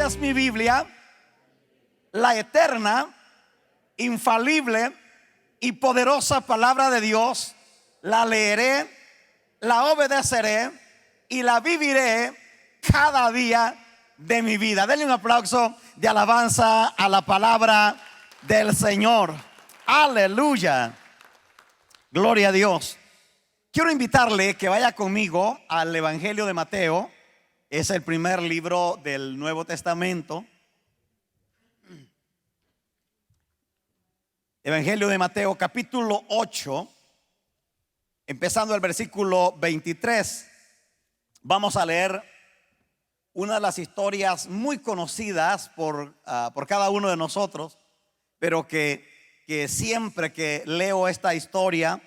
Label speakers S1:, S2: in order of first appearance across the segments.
S1: es mi Biblia, la eterna, infalible y poderosa palabra de Dios. La leeré, la obedeceré y la viviré cada día de mi vida. Denle un aplauso de alabanza a la palabra del Señor. Aleluya. Gloria a Dios. Quiero invitarle que vaya conmigo al Evangelio de Mateo. Es el primer libro del Nuevo Testamento. Evangelio de Mateo, capítulo 8, empezando el versículo 23. Vamos a leer una de las historias muy conocidas por cada uno de nosotros, pero que siempre que leo esta historia,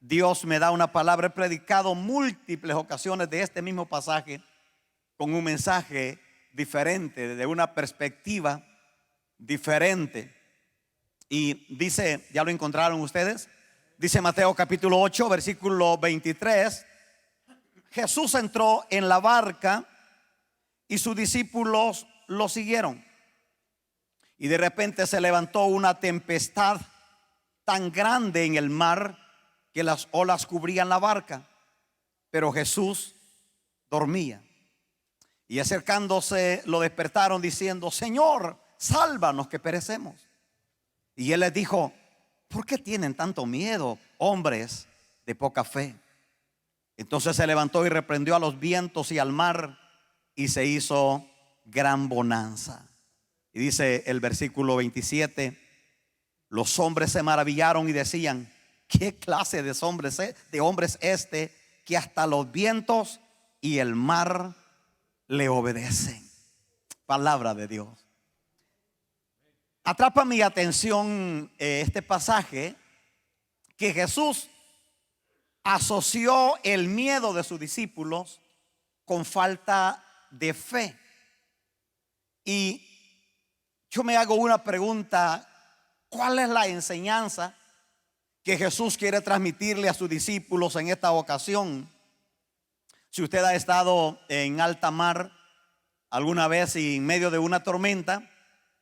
S1: Dios me da una palabra. He predicado múltiples ocasiones de este mismo pasaje con un mensaje diferente, de una perspectiva diferente. Y dice, ¿ya lo encontraron ustedes? Dice Mateo capítulo 8, versículo 23. Jesús entró en la barca y sus discípulos lo siguieron. Y de repente se levantó una tempestad tan grande en el mar que las olas cubrían la barca, pero Jesús dormía. Y acercándose lo despertaron diciendo: Señor, sálvanos que perecemos. Y él les dijo: ¿por qué tienen tanto miedo, hombres de poca fe? Entonces se levantó y reprendió a los vientos y al mar, y se hizo gran bonanza. Y dice el versículo 27: los hombres se maravillaron y decían: ¿qué clase de hombres este, que hasta los vientos y el mar le obedecen? Palabra de Dios. Atrapa mi atención este pasaje, que Jesús asoció el miedo de sus discípulos con falta de fe. Y yo me hago una pregunta: ¿cuál es la enseñanza que Jesús quiere transmitirle a sus discípulos en esta ocasión? Si usted ha estado en alta mar alguna vez y en medio de una tormenta,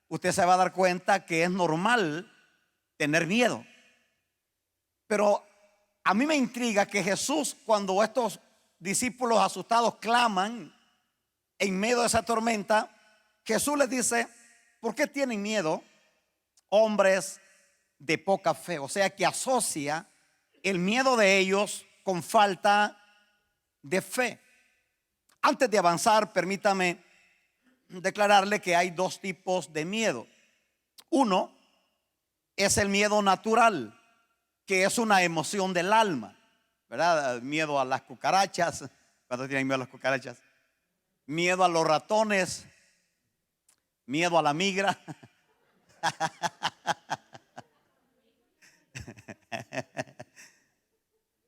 S1: usted se va a dar cuenta que es normal tener miedo. Pero a mí me intriga que Jesús, cuando estos discípulos asustados claman en medio de esa tormenta, Jesús les dice: ¿por qué tienen miedo, hombres de poca fe? O sea, que asocia el miedo de ellos con falta de fe. Antes de avanzar, permítame declararle que hay dos tipos de miedo. Uno es el miedo natural, que es una emoción del alma, ¿verdad? Miedo a las cucarachas. ¿Cuántos tienen miedo a las cucarachas? Miedo a los ratones, miedo a la migra.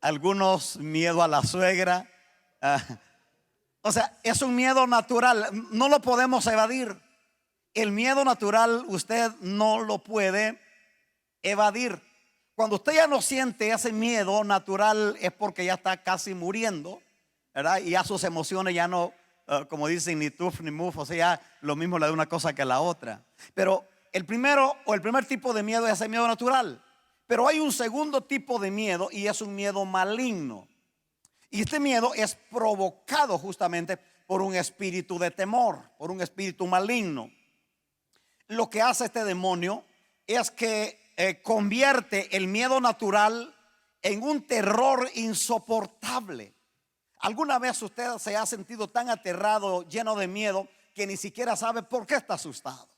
S1: Algunos miedo a la suegra. O sea, es un miedo natural, no lo podemos evadir. El miedo natural usted no lo puede evadir. Cuando usted ya no siente ese miedo natural, es porque ya está casi muriendo, ¿verdad? Y ya sus emociones ya no, como dicen, ni tuf ni muf. O sea, ya lo mismo le da una cosa que la otra. Pero el primer tipo de miedo es el miedo natural. Pero hay un segundo tipo de miedo, y es un miedo maligno. Y este miedo es provocado justamente por un espíritu de temor, por un espíritu maligno. Lo que hace este demonio es que convierte el miedo natural en un terror insoportable. ¿Alguna vez usted se ha sentido tan aterrado, lleno de miedo, que ni siquiera sabe por qué está asustado?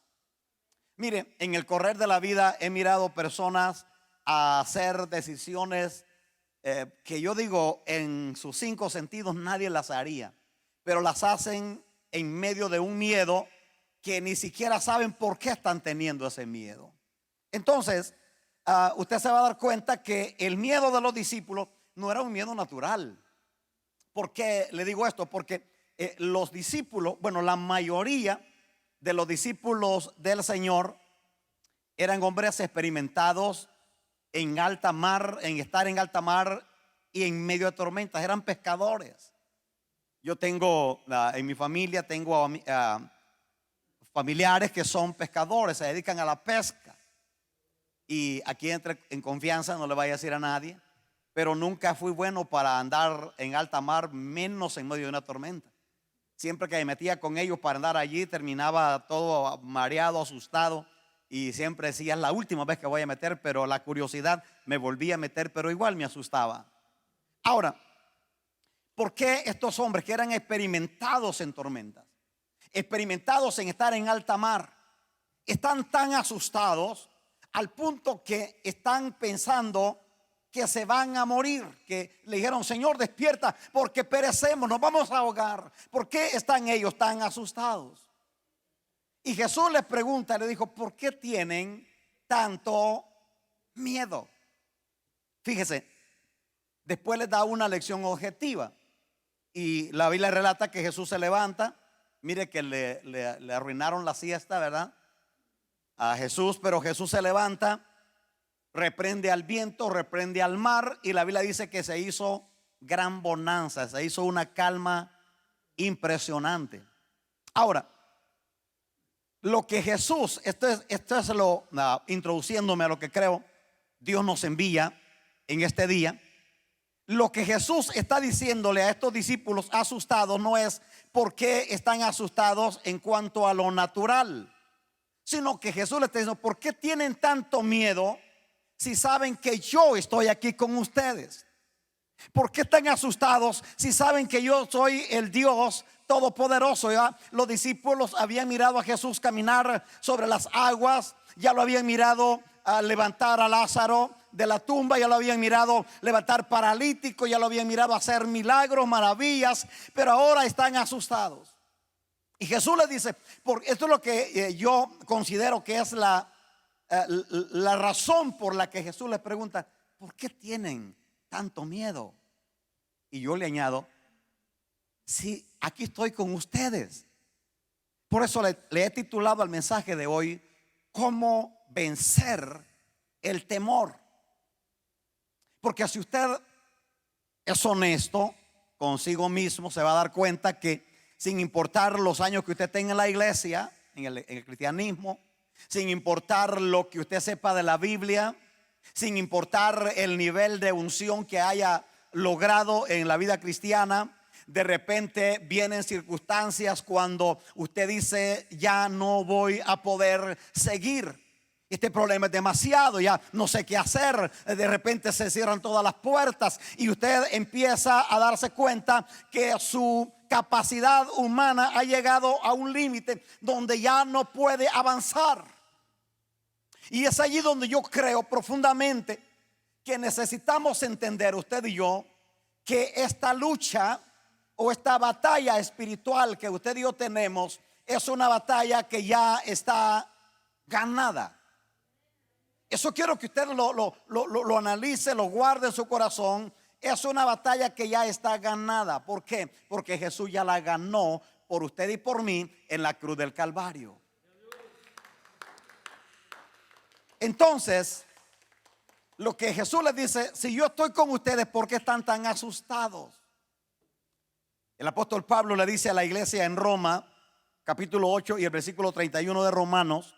S1: Mire, en el correr de la vida he mirado personas a hacer decisiones que yo digo, en sus 5 sentidos nadie las haría, pero las hacen en medio de un miedo que ni siquiera saben por qué están teniendo ese miedo. Entonces usted se va a dar cuenta que el miedo de los discípulos no era un miedo natural. ¿Por qué le digo esto? Porque los discípulos, bueno, la mayoría de los discípulos del Señor eran hombres experimentados en alta mar, en estar en alta mar y en medio de tormentas. Eran pescadores. Yo tengo en mi familia, tengo familiares que son pescadores, se dedican a la pesca. Y aquí entre en confianza, no le vaya a decir a nadie, pero nunca fui bueno para andar en alta mar, menos en medio de una tormenta. Siempre que me metía con ellos para andar allí, terminaba todo mareado, asustado. Y siempre decía, es la última vez que voy a meter, pero la curiosidad me volvía a meter, pero igual me asustaba. Ahora, ¿por qué estos hombres que eran experimentados en tormentas, experimentados en estar en alta mar, están tan asustados al punto que están pensando que se van a morir? Que le dijeron, Señor, despierta porque perecemos, nos vamos a ahogar. ¿Por qué están ellos tan asustados? Y Jesús les pregunta, le dijo, ¿por qué tienen tanto miedo? Fíjese, después les da una lección objetiva. Y la Biblia relata que Jesús se levanta. Mire que le arruinaron la siesta, ¿verdad? A Jesús, pero Jesús se levanta, reprende al viento, reprende al mar, y la Biblia dice que se hizo gran bonanza, se hizo una calma impresionante. Ahora, lo que Jesús, esto es introduciéndome a lo que creo Dios nos envía en este día. Lo que Jesús está diciéndole a estos discípulos asustados no es por qué están asustados en cuanto a lo natural, sino que Jesús les está diciendo, ¿por qué tienen tanto miedo si saben que yo estoy aquí con ustedes? ¿Por qué están asustados si saben que yo soy el Dios todopoderoso? Ya los discípulos habían mirado a Jesús caminar sobre las aguas, ya lo habían mirado a levantar a Lázaro de la tumba, ya lo habían mirado levantar paralítico, ya lo habían mirado hacer milagros, maravillas, pero ahora están asustados. Y Jesús les dice, porque esto es lo que yo considero que es la razón por la que Jesús les pregunta, ¿por qué tienen tanto miedo? Y yo le añado, sí, aquí estoy con ustedes. Por eso le he titulado al mensaje de hoy, ¿cómo vencer el temor? Porque si usted es honesto consigo mismo, se va a dar cuenta que sin importar los años que usted tenga en la iglesia, en el cristianismo, sin importar lo que usted sepa de la Biblia, sin importar el nivel de unción que haya logrado en la vida cristiana, de repente vienen circunstancias cuando usted dice, ya no voy a poder seguir. Este problema es demasiado, ya no sé qué hacer. De repente se cierran todas las puertas y usted empieza a darse cuenta que su capacidad humana ha llegado a un límite donde ya no puede avanzar. Y es allí donde yo creo profundamente que necesitamos entender, usted y yo, que esta lucha o esta batalla espiritual que usted y yo tenemos es una batalla que ya está ganada. Eso quiero que usted lo analice, lo guarde en su corazón. Es una batalla que ya está ganada. ¿Por qué? Porque Jesús ya la ganó por usted y por mí en la cruz del Calvario. Entonces, lo que Jesús les dice, si yo estoy con ustedes, ¿por qué están tan asustados? El apóstol Pablo le dice a la iglesia en Roma, capítulo 8 y el versículo 31 de Romanos,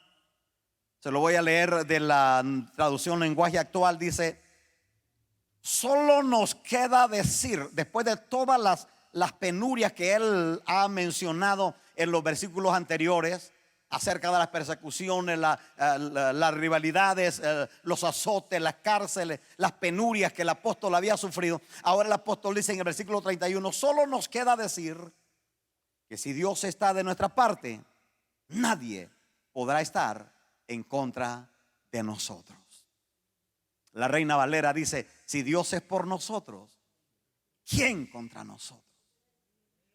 S1: se lo voy a leer de la traducción lenguaje actual, dice, solo nos queda decir, después de todas las penurias que él ha mencionado en los versículos anteriores, acerca de las persecuciones, las rivalidades, los azotes, las cárceles, las penurias que el apóstol había sufrido. Ahora el apóstol dice en el versículo 31, solo nos queda decir que si Dios está de nuestra parte, nadie podrá estar en contra de nosotros. La Reina Valera dice, si Dios es por nosotros, ¿quién contra nosotros?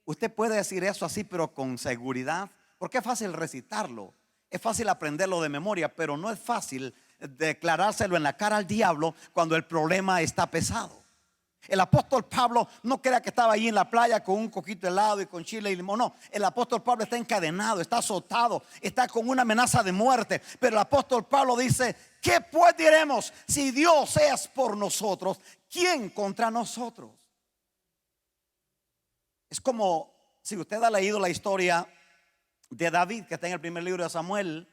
S1: Usted puede decir eso así, pero con seguridad, porque es fácil recitarlo, es fácil aprenderlo de memoria, pero no es fácil declarárselo en la cara al diablo cuando el problema está pesado. El apóstol Pablo no crea que estaba allí en la playa con un coquito helado y con chile y limón. No, el apóstol Pablo está encadenado, está azotado, está con una amenaza de muerte. Pero el apóstol Pablo dice, ¿qué pues diremos? Si Dios es por nosotros, ¿quién contra nosotros? Es como si usted ha leído la historia de David, que está en el primer libro de Samuel.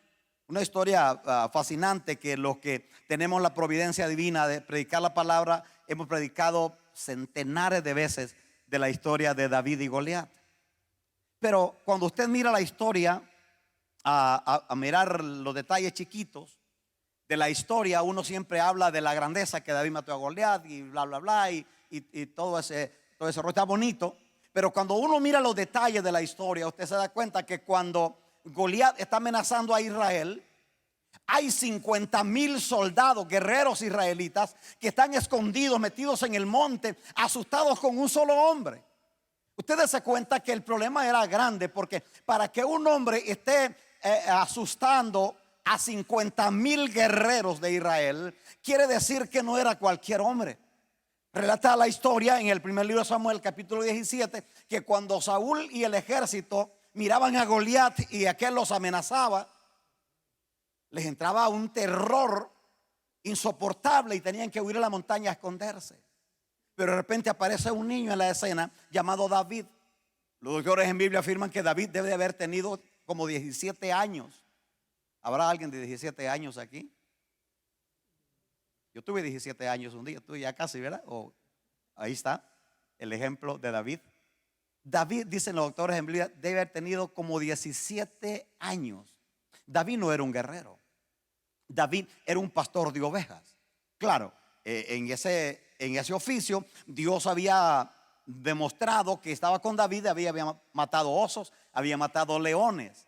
S1: Una historia fascinante, que los que tenemos la providencia divina de predicar la palabra, hemos predicado centenares de veces de la historia de David y Goliat. Pero cuando usted mira la historia, a mirar los detalles chiquitos de la historia, uno siempre habla de la grandeza que David mató a Goliat y bla, bla, bla, y todo ese rollo está bonito. Pero cuando uno mira los detalles de la historia, usted se da cuenta que cuando Goliat está amenazando a Israel, hay 50,000 soldados, guerreros israelitas, que están escondidos, metidos en el monte, asustados con un solo hombre. Ustedes se cuenta que el problema era grande, porque para que un hombre esté asustando a 50,000 guerreros de Israel, quiere decir que no era cualquier hombre. Relata la historia en el primer libro de Samuel, capítulo 17, que cuando Saúl y el ejército miraban a Goliat y aquel los amenazaba, les entraba un terror insoportable y tenían que huir a la montaña a esconderse. Pero de repente aparece un niño en la escena llamado David. Los doctores en Biblia afirman que David debe de haber tenido como 17 años. ¿Habrá alguien de 17 años aquí? Yo tuve 17 años un día, tú ya casi, ¿verdad? Ahí está el ejemplo de David. David, dicen los doctores en Biblia, debe haber tenido como 17 años. David no era un guerrero. David era un pastor de ovejas. Claro, en ese oficio Dios había demostrado que estaba con David. Había matado osos, había matado leones,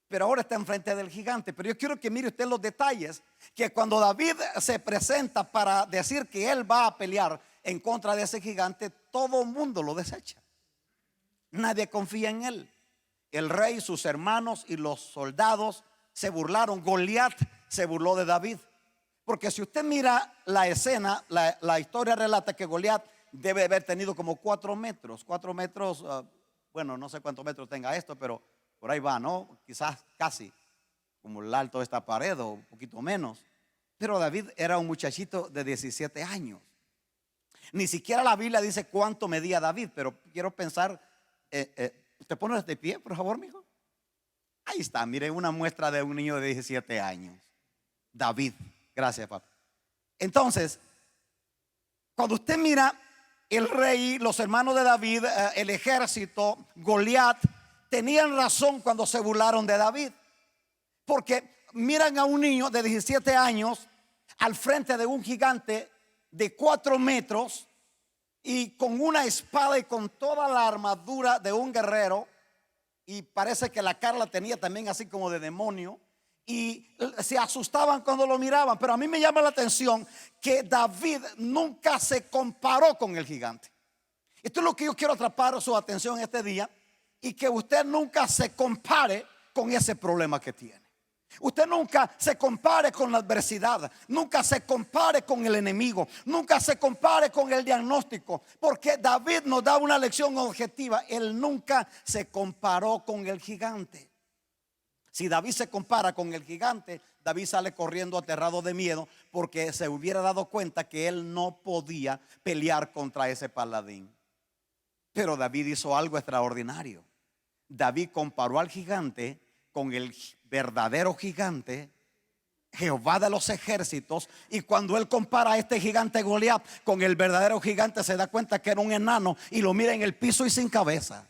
S1: pero ahora está enfrente del gigante. Pero yo quiero que mire usted los detalles, que cuando David se presenta para decir que él va a pelear en contra de ese gigante, todo el mundo lo desecha. Nadie confía en él. El rey, sus hermanos y los soldados se burlaron. Goliat se burló de David, porque si usted mira la escena, la historia relata que Goliat debe haber tenido como 4 metros. 4 metros, bueno, no sé cuántos metros tenga esto, pero por ahí va, ¿no? Quizás casi como el alto de esta pared o un poquito menos. Pero David era un muchachito de 17 años. Ni siquiera la Biblia dice cuánto medía David, pero quiero pensar, ¿te pones de pie, por favor, mijo? Ahí está, mire, una muestra de un niño de 17 años. David, gracias, papá. Entonces, cuando usted mira el rey, los hermanos de David, el ejército, Goliat, tenían razón cuando se burlaron de David, porque miran a un niño de 17 años al frente de un gigante de 4 metros y con una espada y con toda la armadura de un guerrero, y parece que la cara la tenía también así como de demonio, y se asustaban cuando lo miraban. Pero a mí me llama la atención que David nunca se comparó con el gigante. Esto es lo que yo quiero atrapar su atención este día, y que usted nunca se compare con ese problema que tiene. Usted nunca se compare con la adversidad, nunca se compare con el enemigo, nunca se compare con el diagnóstico, porque David nos da una lección objetiva. Él nunca se comparó con el gigante. Si David se compara con el gigante, David sale corriendo aterrado de miedo, porque se hubiera dado cuenta que él no podía pelear contra ese paladín. Pero David hizo algo extraordinario. David comparó al gigante con el verdadero gigante, Jehová de los ejércitos. Y cuando él compara a este gigante Goliat con el verdadero gigante, se da cuenta que era un enano y lo mira en el piso y sin cabeza.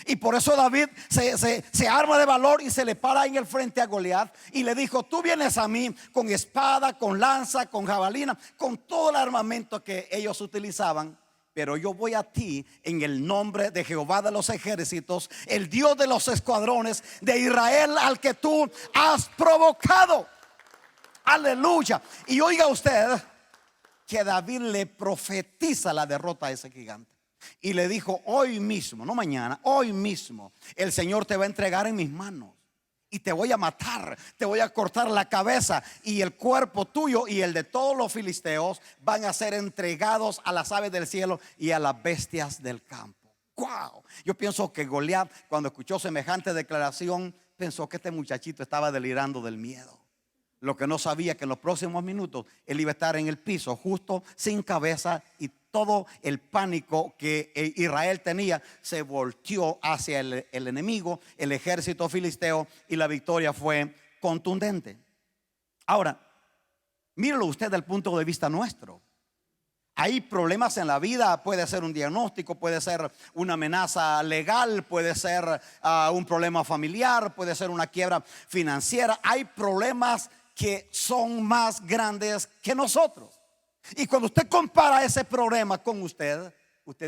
S1: Y por eso David se arma de valor y se le para en el frente a Goliat y le dijo: tú vienes a mí con espada, con lanza, con jabalina, con todo el armamento que ellos utilizaban, pero yo voy a ti en el nombre de Jehová de los ejércitos, el Dios de los escuadrones de Israel, al que tú has provocado. Aleluya. Y oiga usted que David le profetiza la derrota a ese gigante. Y le dijo: hoy mismo, no mañana, hoy mismo el Señor te va a entregar en mis manos y te voy a matar, te voy a cortar la cabeza, y el cuerpo tuyo y el de todos los filisteos van a ser entregados a las aves del cielo y a las bestias del campo. Wow. Yo pienso que Goliat, cuando escuchó semejante declaración, pensó que este muchachito estaba delirando del miedo. Lo que no sabía que en los próximos minutos él iba a estar en el piso, justo sin cabeza, y todo el pánico que Israel tenía se volteó hacia el enemigo, el ejército filisteo, y la victoria fue contundente. Ahora, mírelo usted desde el punto de vista nuestro. Hay problemas en la vida, puede ser un diagnóstico, puede ser una amenaza legal, puede ser un problema familiar, puede ser una quiebra financiera. Hay problemas que son más grandes que nosotros. Y cuando usted compara ese problema con usted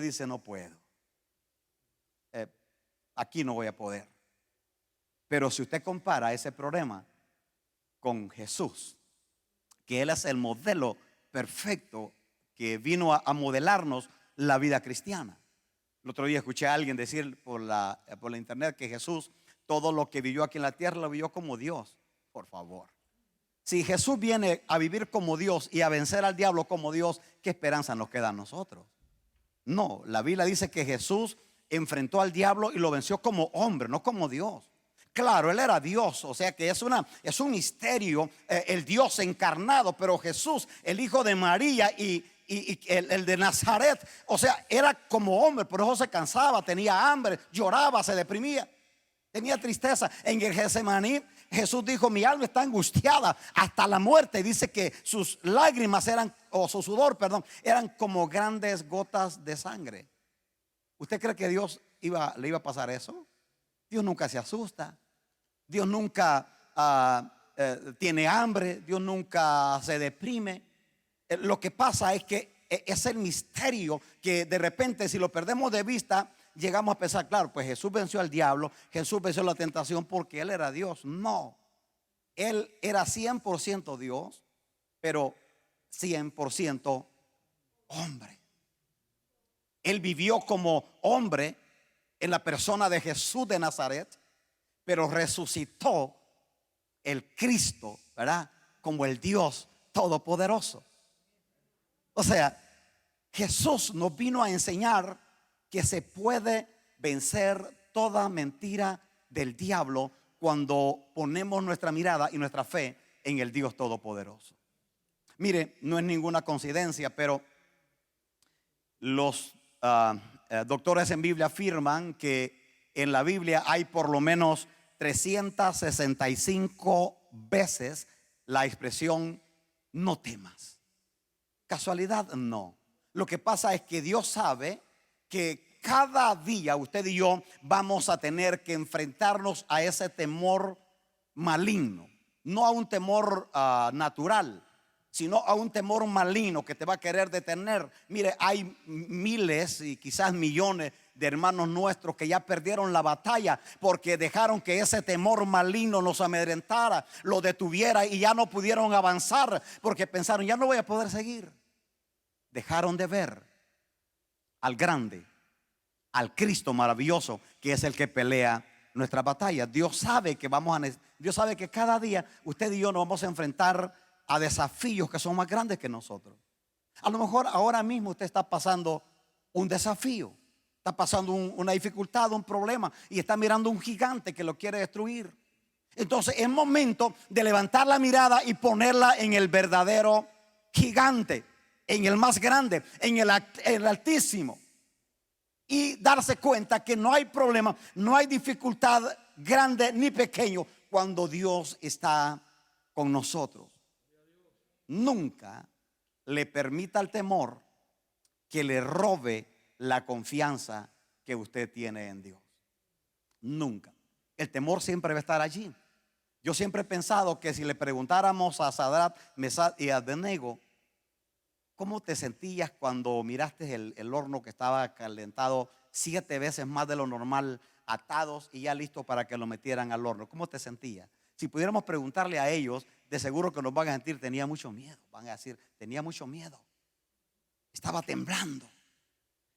S1: dice: no puedo, aquí no voy a poder. Pero si usted compara ese problema con Jesús, que Él es el modelo perfecto que vino a modelarnos la vida cristiana. El otro día escuché a alguien decir por la internet que Jesús, todo lo que vivió aquí en la tierra, lo vivió como Dios. Por favor, si Jesús viene a vivir como Dios y a vencer al diablo como Dios, ¿qué esperanza nos queda a nosotros? No, la Biblia dice que Jesús enfrentó al diablo y lo venció como hombre, no como Dios. Claro, Él era Dios, o sea que es un misterio, el Dios encarnado. Pero Jesús, el hijo de María y el de Nazaret, o sea, era como hombre. Por eso se cansaba, tenía hambre, lloraba, se deprimía, tenía tristeza. En el Getsemaní Jesús dijo: mi alma está angustiada hasta la muerte. Dice que sus lágrimas eran, o su sudor, perdón, eran como grandes gotas de sangre. ¿Usted cree que Dios le iba a pasar eso? Dios nunca se asusta. Dios nunca tiene hambre. Dios nunca se deprime. Lo que pasa es que es el misterio que de repente, si lo perdemos de vista, llegamos a pensar: claro, pues Jesús venció al diablo, Jesús venció la tentación porque Él era Dios. No, Él era 100% Dios, pero 100% hombre. Él vivió como hombre en la persona de Jesús de Nazaret, pero resucitó el Cristo, ¿verdad?, como el Dios todopoderoso. O sea, Jesús nos vino a enseñar que se puede vencer toda mentira del diablo cuando ponemos nuestra mirada y nuestra fe en el Dios todopoderoso. Mire, no es ninguna coincidencia, pero los doctores en Biblia afirman que en la Biblia hay por lo menos 365 veces la expresión no temas. ¿Casualidad? No. Lo que pasa es que Dios sabe que cada día usted y yo vamos a tener que enfrentarnos a ese temor maligno. No a un temor natural, sino a un temor maligno que te va a querer detener. Mire, hay miles y quizás millones de hermanos nuestros que ya perdieron la batalla porque dejaron que ese temor maligno los amedrentara, los detuviera, y ya no pudieron avanzar porque pensaron: ya no voy a poder seguir. Dejaron de ver al grande, al Cristo maravilloso, que es el que pelea nuestra batalla. Dios sabe que Dios sabe que cada día usted y yo nos vamos a enfrentar a desafíos que son más grandes que nosotros. A lo mejor ahora mismo usted está pasando un desafío, está pasando una dificultad, un problema, y está mirando un gigante que lo quiere destruir. Entonces es momento de levantar la mirada y ponerla en el verdadero gigante, en el más grande, en el altísimo, y darse cuenta que no hay problema, no hay dificultad grande ni pequeño cuando Dios está con nosotros. Nunca le permita al temor que le robe la confianza que usted tiene en Dios. Nunca. El temor siempre va a estar allí. Yo siempre he pensado que si le preguntáramos a Sadrach, Mesach y Abednego: ¿cómo te sentías cuando miraste el horno que estaba calentado 7 veces más de lo normal, atados y ya listos para que lo metieran al horno? ¿Cómo te sentías? Si pudiéramos preguntarle a ellos, de seguro que nos van a decir: tenía mucho miedo. Van a decir: tenía mucho miedo, estaba temblando.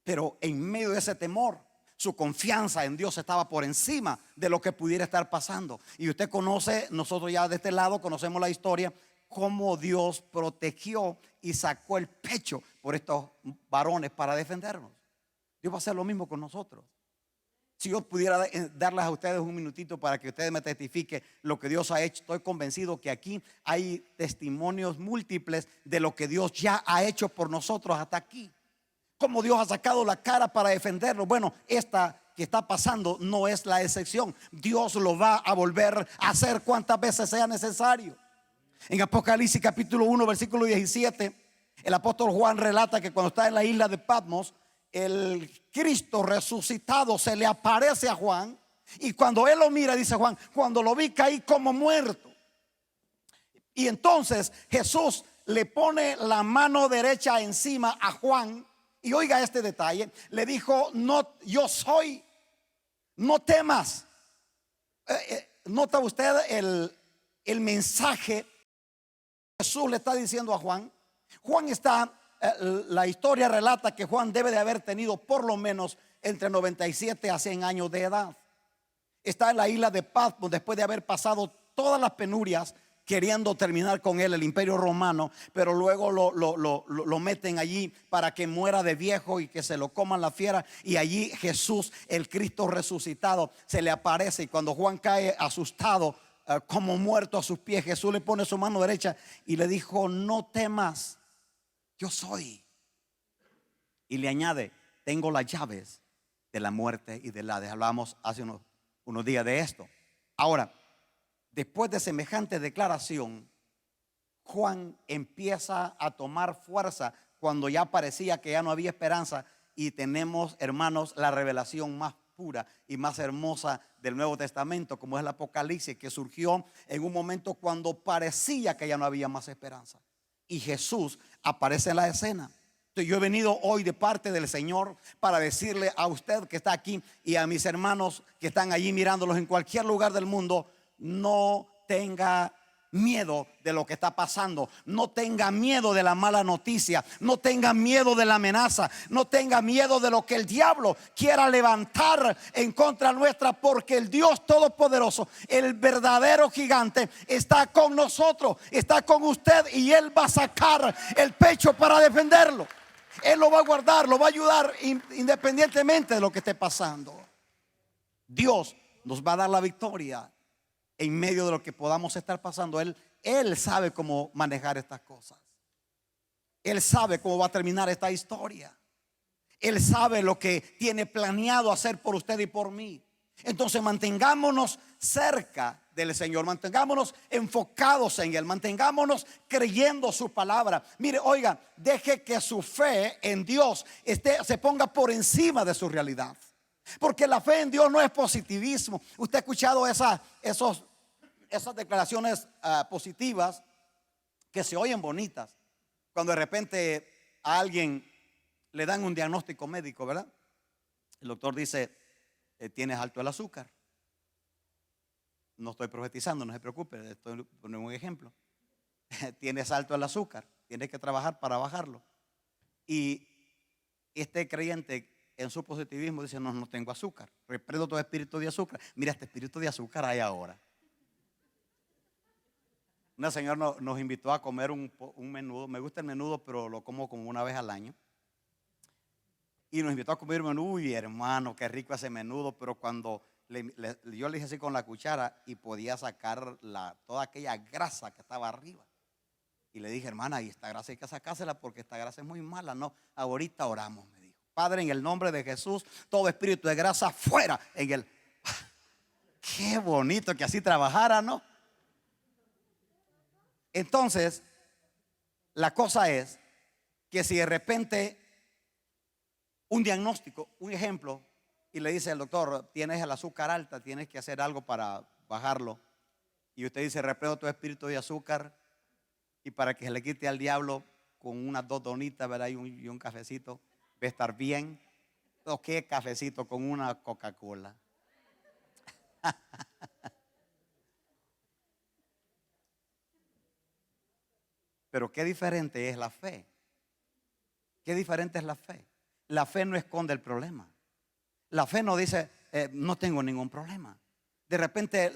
S1: Pero en medio de ese temor, su confianza en Dios estaba por encima de lo que pudiera estar pasando. Y usted conoce, nosotros ya de este lado conocemos la historia, cómo Dios protegió y sacó el pecho por estos varones para defendernos. Dios va a hacer lo mismo con nosotros. Si yo pudiera darles a ustedes un minutito para que ustedes me testifiquen lo que Dios ha hecho, estoy convencido que aquí hay testimonios múltiples de lo que Dios ya ha hecho por nosotros hasta aquí. Cómo Dios ha sacado la cara para defenderlo. Bueno, esta que está pasando no es la excepción. Dios lo va a volver a hacer cuantas veces sea necesario. En Apocalipsis capítulo 1 versículo 17, el apóstol Juan relata que cuando está en la isla de Patmos, el Cristo resucitado se le aparece a Juan, y cuando él lo mira, dice Juan, cuando lo vi caí como muerto. Y entonces Jesús le pone la mano derecha encima a Juan, y oiga este detalle, le dijo, no, yo soy, no temas. Nota usted el mensaje que Jesús le está diciendo a Juan. Juan está, la historia relata que Juan debe de haber tenido por lo menos entre 97 a 100 años de edad. Está en la isla de Patmos después de haber pasado todas las penurias, queriendo terminar con él el imperio romano, pero luego lo meten allí para que muera de viejo y que se lo coman la fiera. Y allí Jesús, el Cristo resucitado, se le aparece, y cuando Juan cae asustado, como muerto a sus pies, Jesús le pone su mano derecha y le dijo, no temas, yo soy. Y le añade, tengo las llaves de la muerte y del Hades. Hablamos hace unos días de esto. Ahora, después de semejante declaración, Juan empieza a tomar fuerza cuando ya parecía que ya no había esperanza. Y tenemos, hermanos, la revelación más pura y más hermosa del Nuevo Testamento, como es el Apocalipsis, que surgió en un momento cuando parecía que ya no había más esperanza, y Jesús aparece en la escena. Entonces, yo he venido hoy de parte del Señor para decirle a usted que está aquí y a mis hermanos que están allí mirándolos en cualquier lugar del mundo, no tenga miedo de lo que está pasando, no tenga miedo de la mala noticia, no tenga miedo de la amenaza, no tenga miedo de lo que el diablo quiera levantar en contra nuestra, porque el Dios Todopoderoso, el verdadero gigante, está con nosotros, está con usted, y Él va a sacar el pecho para defenderlo. Él lo va a guardar, lo va a ayudar independientemente de lo que esté pasando. Dios nos va a dar la victoria en medio de lo que podamos estar pasando. Él sabe cómo manejar estas cosas. Él sabe cómo va a terminar esta historia. Él sabe lo que tiene planeado hacer por usted y por mí. Entonces, mantengámonos cerca del Señor, mantengámonos enfocados en Él, mantengámonos creyendo su palabra. Mire, oiga, deje que su fe en Dios se ponga por encima de su realidad. Porque la fe en Dios no es positivismo. Usted ha escuchado esas declaraciones positivas que se oyen bonitas, cuando de repente a alguien le dan un diagnóstico médico, ¿verdad? El doctor dice, tienes alto el azúcar. No estoy profetizando, no se preocupe, estoy poniendo un ejemplo. Tienes alto el azúcar, tienes que trabajar para bajarlo. Y este creyente en su positivismo dice, no tengo azúcar, reprendo todo espíritu de azúcar. Mira, este espíritu de azúcar hay ahora. Una señora nos invitó a comer un menudo. Me gusta el menudo, pero lo como una vez al año. Y nos invitó a comer menudo. Uy, hermano, qué rico ese menudo. Pero cuando yo le hice así con la cuchara y podía sacar toda aquella grasa que estaba arriba. Y le dije, hermana, y esta grasa hay que sacársela porque esta grasa es muy mala. No, ahorita oramos, me dijo. Padre, en el nombre de Jesús, todo espíritu de grasa fuera. Qué bonito que así trabajara, ¿no? Entonces, la cosa es que si de repente un diagnóstico, un ejemplo, y le dice al doctor, tienes el azúcar alta, tienes que hacer algo para bajarlo, y usted dice, reprendo tu espíritu de azúcar, y para que se le quite al diablo, con unas 2 donitas, ¿verdad? y un cafecito, va a estar bien. ¿O qué cafecito? Con una Coca-Cola. Pero qué diferente es la fe. Qué diferente es la fe. La fe no esconde el problema. La fe no dice, no tengo ningún problema. De repente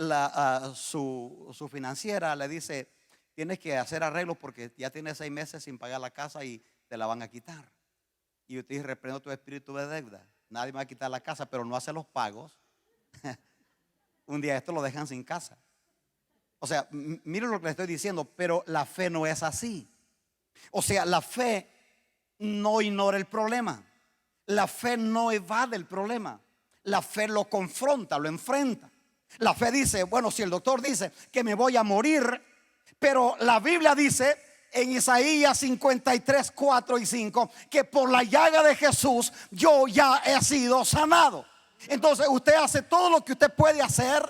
S1: su financiera le dice, tienes que hacer arreglos porque ya tienes 6 meses sin pagar la casa y te la van a quitar. Y usted dice, reprendo tu espíritu de deuda. nadie me va a quitar la casa, pero no hace los pagos, un día esto lo dejan sin casa. O sea, miren lo que le estoy diciendo, pero la fe no es así. O sea, la fe no ignora el problema. La fe no evade el problema. La fe lo confronta, lo enfrenta. La fe dice, bueno, si el doctor dice que me voy a morir, pero la Biblia dice en Isaías 53, 4 y 5 que por la llaga de Jesús yo ya he sido sanado. Entonces usted hace todo lo que usted puede hacer,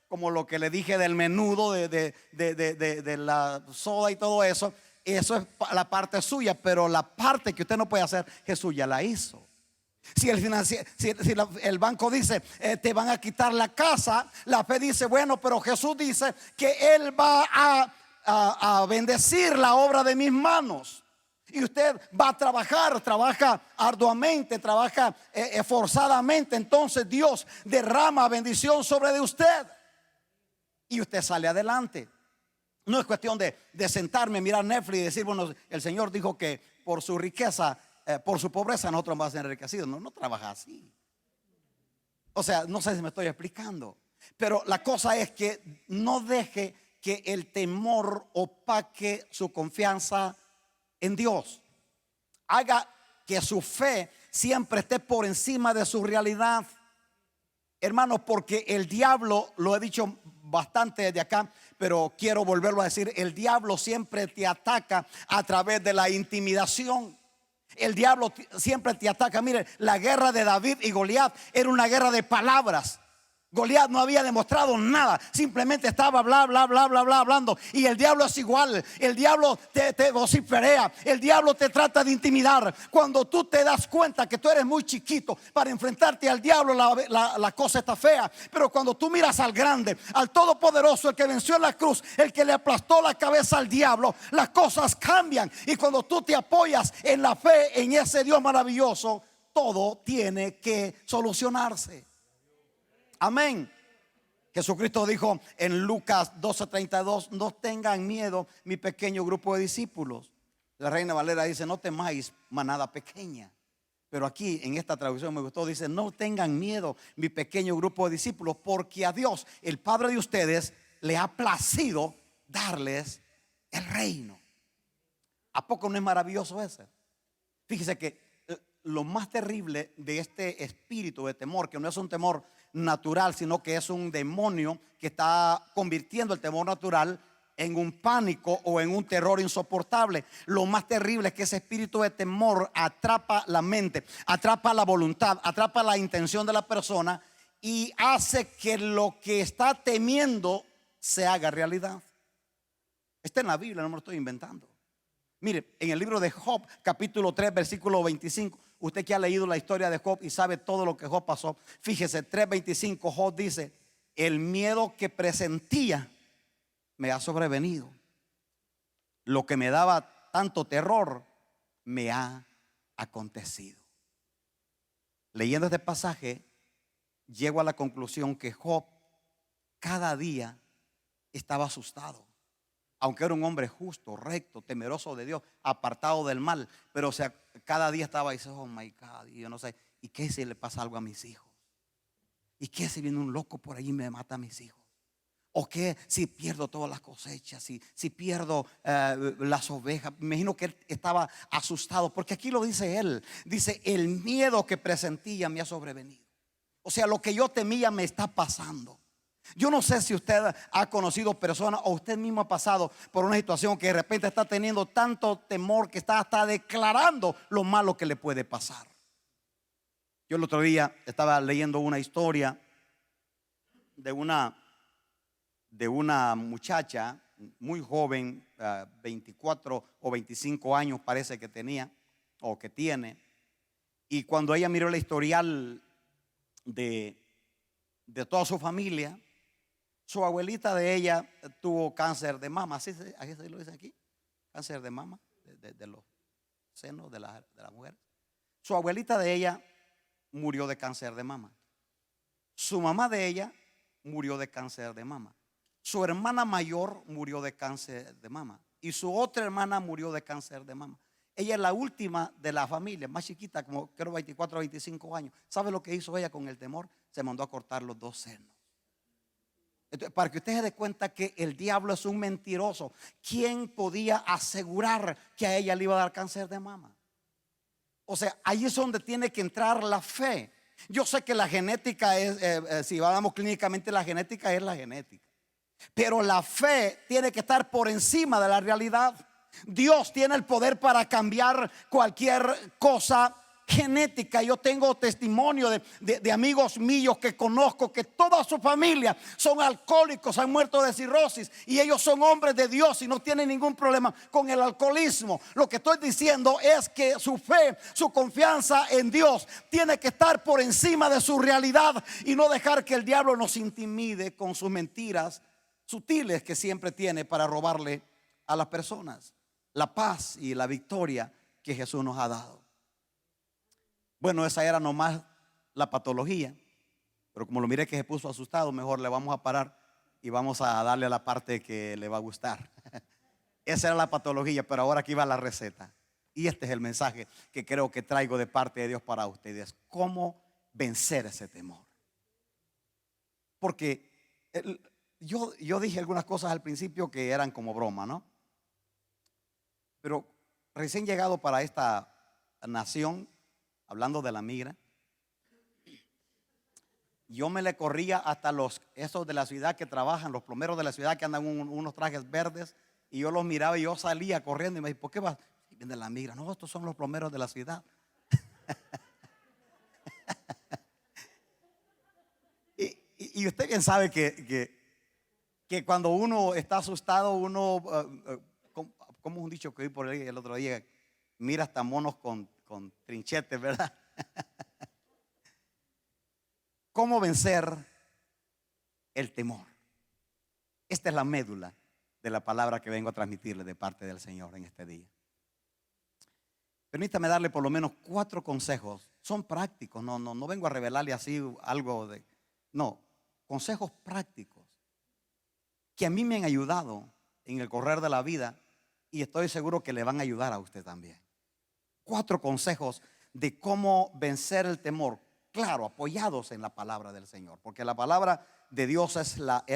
S1: como lo que le dije del menudo, de la soda y todo eso. Eso es la parte suya, pero la parte que usted no puede hacer, Jesús ya la hizo. Si el banco dice te van a quitar la casa, la fe dice, bueno, pero Jesús dice que Él va a bendecir la obra de mis manos. Y usted va a trabaja arduamente, trabaja esforzadamente. Entonces Dios derrama bendición sobre de usted y usted sale adelante. No es cuestión de sentarme, mirar Netflix y decir, bueno, el Señor dijo que por su riqueza, por su pobreza nosotros vamos a ser enriquecidos. No trabaja así. O sea, no sé si me estoy explicando, pero la cosa es que no deje que el temor opaque su confianza en Dios. Haga que su fe siempre esté por encima de su realidad, hermanos, porque el diablo, lo he dicho bastante desde acá, pero quiero volverlo a decir, el diablo siempre te ataca a través de la intimidación. El diablo siempre te ataca. Mire, la guerra de David y Goliat era una guerra de palabras. Goliat no había demostrado nada, simplemente estaba bla, bla, bla, bla, bla, hablando. Y el diablo es igual. El diablo te vociferea. El diablo te trata de intimidar. Cuando tú te das cuenta que tú eres muy chiquito para enfrentarte al diablo, la cosa está fea. Pero cuando tú miras al grande, al todopoderoso, el que venció en la cruz, el que le aplastó la cabeza al diablo, las cosas cambian. Y cuando tú te apoyas en la fe, en ese Dios maravilloso, todo tiene que solucionarse. Amén. Jesucristo dijo en Lucas 12:32, no tengan miedo, mi pequeño grupo de discípulos. La Reina Valera dice, no temáis, manada pequeña. Pero aquí en esta traducción me gustó, dice, no tengan miedo, mi pequeño grupo de discípulos, porque a Dios, el Padre de ustedes, le ha placido darles el reino. ¿A poco no es maravilloso ese? Fíjese que lo más terrible de este espíritu de temor, que no es un temor natural, sino que es un demonio que está convirtiendo el temor natural en un pánico o en un terror insoportable. Lo más terrible es que ese espíritu de temor atrapa la mente, atrapa la voluntad, atrapa la intención de la persona y hace que lo que está temiendo se haga realidad. Está en la Biblia, no me lo estoy inventando. Mire, en el libro de Job, capítulo 3, versículo 25, usted que ha leído la historia de Job y sabe todo lo que Job pasó, fíjese, 3:25, Job dice, el miedo que presentía me ha sobrevenido. Lo que me daba tanto terror me ha acontecido. Leyendo este pasaje, llego a la conclusión que Job cada día estaba asustado. Aunque era un hombre justo, recto, temeroso de Dios, apartado del mal, pero o sea, cada día estaba diciendo, oh my God, y yo no sé, ¿y qué si le pasa algo a mis hijos? ¿Y qué si viene un loco por ahí y me mata a mis hijos? ¿O qué si pierdo todas las cosechas? Si pierdo las ovejas. Me imagino que él estaba asustado, porque aquí lo dice él. Dice, el miedo que presentía me ha sobrevenido. O sea, lo que yo temía me está pasando. Yo no sé si usted ha conocido personas o usted mismo ha pasado por una situación que de repente está teniendo tanto temor que está hasta declarando lo malo que le puede pasar. Yo el otro día estaba leyendo una historia de una muchacha muy joven, 24 o 25 años parece que tenía o que tiene. Y cuando ella miró el historial de toda su familia, su abuelita de ella tuvo cáncer de mama. ¿Así lo dice aquí? Cáncer de mama, de los senos de la mujer. Su abuelita de ella murió de cáncer de mama. Su mamá de ella murió de cáncer de mama. Su hermana mayor murió de cáncer de mama. Y su otra hermana murió de cáncer de mama. Ella es la última de la familia, más chiquita, como creo 24 o 25 años. ¿Sabe lo que hizo ella con el temor? Se mandó a cortar los 2 senos. Entonces, para que usted se dé cuenta que el diablo es un mentiroso. ¿Quién podía asegurar que a ella le iba a dar cáncer de mama? O sea, ahí es donde tiene que entrar la fe. Yo sé que la genética es, si hablamos clínicamente, la genética es la genética. Pero la fe tiene que estar por encima de la realidad. Dios tiene el poder para cambiar cualquier cosa genética. Yo tengo testimonio de amigos míos que conozco, que toda su familia son alcohólicos, han muerto de cirrosis, y ellos son hombres de Dios y no tienen ningún problema con el alcoholismo. Lo que estoy diciendo es que su fe, su confianza en Dios tiene que estar por encima de su realidad y no dejar que el diablo nos intimide con sus mentiras sutiles que siempre tiene para robarle a las personas la paz y la victoria que Jesús nos ha dado. Bueno, esa era nomás la patología, pero como lo miré que se puso asustado, mejor le vamos a parar y vamos a darle a la parte que le va a gustar. Esa era la patología, pero ahora aquí va la receta. Y este es el mensaje que creo que traigo de parte de Dios para ustedes: cómo vencer ese temor. Porque yo dije algunas cosas al principio que eran como broma, ¿no? Pero recién llegado para esta nación, hablando de la migra, yo me le corría hasta esos de la ciudad que trabajan, los plomeros de la ciudad que andan unos trajes verdes, y yo los miraba y yo salía corriendo y me dije: ¿por qué vas? Viene la migra. No, estos son los plomeros de la ciudad. y usted bien sabe que cuando uno está asustado, uno, como un dicho que oí por ahí el otro día, mira hasta monos con trinchetes, ¿verdad? ¿Cómo vencer el temor? Esta es la médula de la palabra que vengo a transmitirle de parte del Señor en este día. Permítame darle por lo menos 4 consejos. Son prácticos, no vengo a revelarle así algo de... No, consejos prácticos que a mí me han ayudado en el correr de la vida, y estoy seguro que le van a ayudar a usted también. 4 consejos de cómo vencer el temor, claro, apoyados en la palabra del Señor, porque la palabra de Dios es la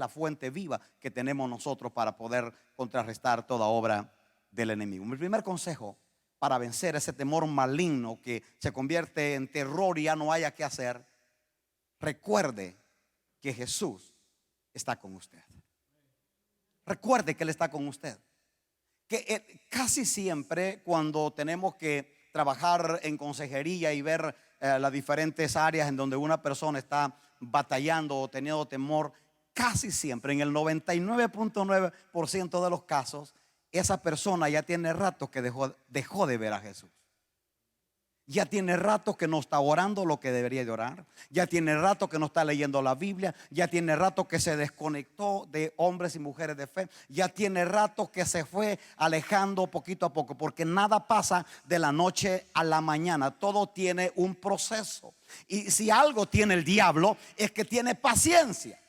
S1: fuente viva que tenemos nosotros para poder contrarrestar toda obra del enemigo. Mi primer consejo para vencer ese temor maligno que se convierte en terror y ya no haya qué hacer: recuerde que Jesús está con usted. Recuerde que Él está con usted. Que casi siempre cuando tenemos que trabajar en consejería y ver las diferentes áreas en donde una persona está batallando o teniendo temor, casi siempre, en el 99.9% de los casos, esa persona ya tiene rato que dejó de ver a Jesús. Ya tiene rato que no está orando lo que debería de orar. Ya tiene rato que no está leyendo la Biblia. Ya tiene rato que se desconectó de hombres y mujeres de fe. Ya tiene rato que se fue alejando poquito a poco, porque nada pasa de la noche a la mañana. Todo tiene un proceso. Y si algo tiene el diablo, es que tiene paciencia.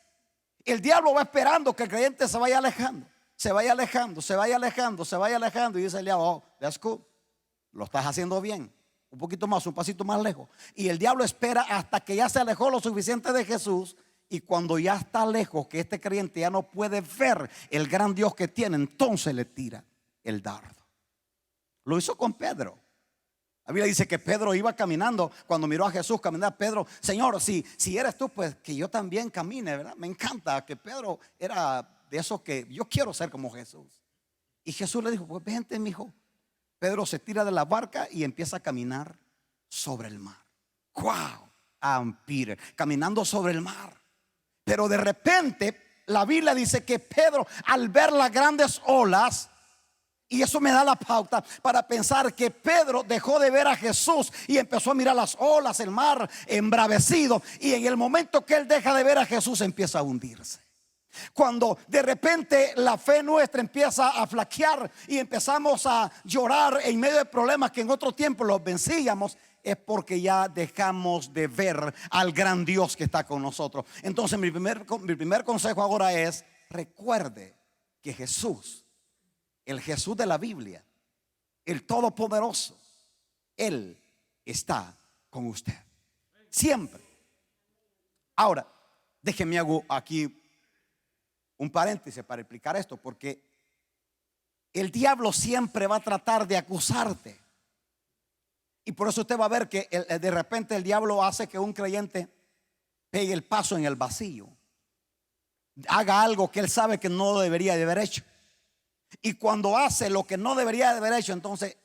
S1: El diablo va esperando que el creyente se vaya alejando, se vaya alejando, se vaya alejando, se vaya alejando, y dice el diablo: oh, that's good, lo estás haciendo bien. Un poquito más, un pasito más lejos. Y el diablo espera hasta que ya se alejó lo suficiente de Jesús. Y cuando ya está lejos, que este creyente ya no puede ver el gran Dios que tiene, entonces le tira el dardo. Lo hizo con Pedro. La Biblia dice que Pedro iba caminando. Cuando miró a Jesús caminar, Pedro: Señor, si eres tú, pues que yo también camine, ¿verdad? Me encanta que Pedro era de esos que yo quiero ser como Jesús. Y Jesús le dijo: pues vente, mi hijo. Pedro se tira de la barca y empieza a caminar sobre el mar. Wow, I'm Peter, caminando sobre el mar. Pero de repente la Biblia dice que Pedro, al ver las grandes olas, y eso me da la pauta para pensar que Pedro dejó de ver a Jesús y empezó a mirar las olas, el mar embravecido. Y en el momento que él deja de ver a Jesús, empieza a hundirse. Cuando de repente la fe nuestra empieza a flaquear y empezamos a llorar en medio de problemas que en otro tiempo los vencíamos, es porque ya dejamos de ver al gran Dios que está con nosotros. Entonces mi primer consejo ahora es: recuerde que Jesús, el Jesús de la Biblia, el Todopoderoso, Él está con usted siempre. Ahora, déjenme hago aquí un paréntesis para explicar esto, porque el diablo siempre va a tratar de acusarte. Y por eso usted va a ver que de repente el diablo hace que un creyente pegue el paso en el vacío, haga algo que él sabe que no debería de haber hecho. Y cuando hace lo que no debería de haber hecho, entonces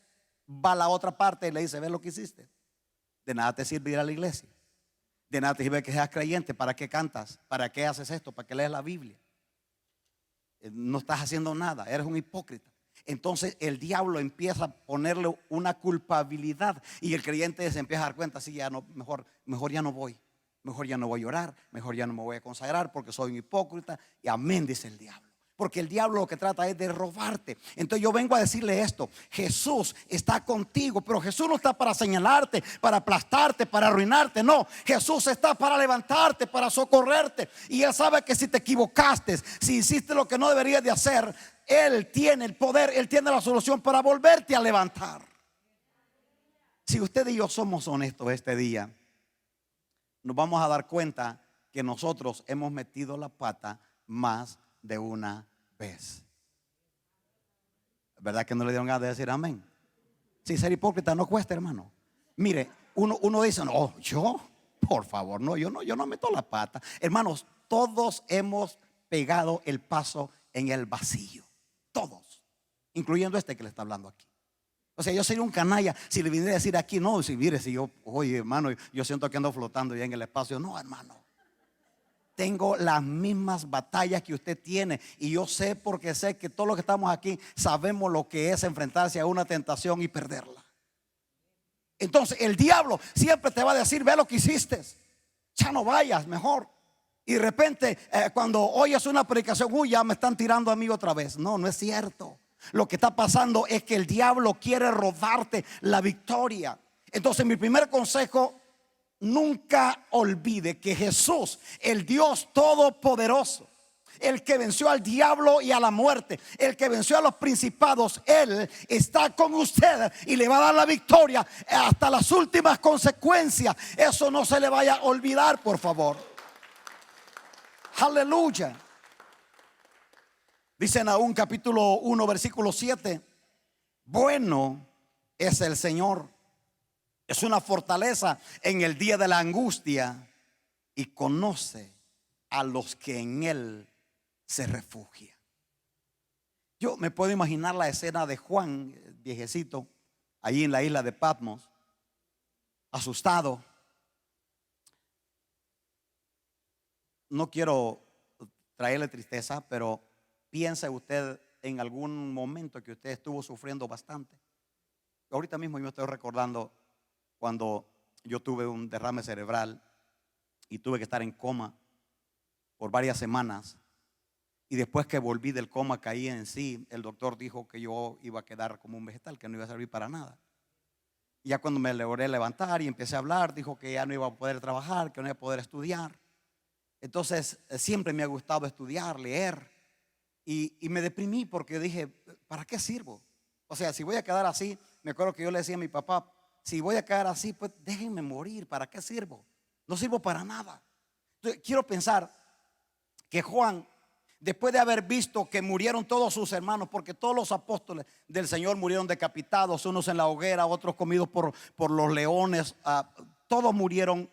S1: va a la otra parte y le dice: ve lo que hiciste. De nada te sirve ir a la iglesia. De nada te sirve que seas creyente. ¿Para qué cantas? ¿Para qué haces esto? ¿Para qué lees la Biblia? No estás haciendo nada, eres un hipócrita. Entonces el diablo empieza a ponerle una culpabilidad y el creyente se empieza a dar cuenta: sí, ya no, mejor ya no voy. Mejor ya no voy a orar, mejor ya no me voy a consagrar porque soy un hipócrita. Y amén, dice el diablo. Porque el diablo lo que trata es de robarte. Entonces yo vengo a decirle esto: Jesús está contigo, pero Jesús no está para señalarte, para aplastarte, para arruinarte. No, Jesús está para levantarte, para socorrerte. Y Él sabe que si te equivocaste, si hiciste lo que no deberías de hacer, Él tiene el poder, Él tiene la solución para volverte a levantar. Si usted y yo somos honestos este día, nos vamos a dar cuenta que nosotros hemos metido la pata más de una vez. ¿Verdad que no le dieron ganas de decir amén? Si ser hipócrita no cuesta, hermano. Mire, uno dice: no, yo, por favor, no, yo no meto la pata. Hermanos, todos hemos pegado el paso en el vacío. Todos, incluyendo este que le está hablando aquí. O sea, yo sería un canalla si le viniera a decir aquí: no, si mire, si yo, oye, hermano, yo siento que ando flotando ya en el espacio. No, hermano, tengo las mismas batallas que usted tiene. Y yo sé, porque sé que todos los que estamos aquí sabemos lo que es enfrentarse a una tentación y perderla. Entonces el diablo siempre te va a decir: ve lo que hiciste, ya no vayas, mejor. Y de repente cuando oyes una predicación: uy, ya me están tirando a mí otra vez. No, no es cierto. Lo que está pasando es que el diablo quiere robarte la victoria. Entonces mi primer consejo: nunca olvide que Jesús, el Dios Todopoderoso, el que venció al diablo y a la muerte, el que venció a los principados, Él está con usted y le va a dar la victoria hasta las últimas consecuencias. Eso no se le vaya a olvidar, por favor. Aleluya. Dice Nahum capítulo 1 versículo 7: bueno es el Señor, es una fortaleza en el día de la angustia, y conoce a los que en Él se refugian. Yo me puedo imaginar la escena de Juan, viejecito, allí en la isla de Patmos, asustado. No quiero traerle tristeza, pero piense usted en algún momento que usted estuvo sufriendo bastante. Ahorita mismo yo me estoy recordando cuando yo tuve un derrame cerebral y tuve que estar en coma por varias semanas. Y después que volví del coma, caí en sí. El doctor dijo que yo iba a quedar como un vegetal, que no iba a servir para nada. Y ya cuando me logré levantar y empecé a hablar, dijo que ya no iba a poder trabajar, que no iba a poder estudiar. Entonces siempre me ha gustado estudiar, leer. Y me deprimí porque dije: ¿para qué sirvo? O sea, si voy a quedar así, me acuerdo que yo le decía a mi papá: si voy a quedar así, pues déjenme morir. ¿Para qué sirvo? No sirvo para nada. Entonces, quiero pensar que Juan, después de haber visto que murieron todos sus hermanos, porque todos los apóstoles del Señor murieron decapitados, unos en la hoguera, otros comidos por los leones, todos murieron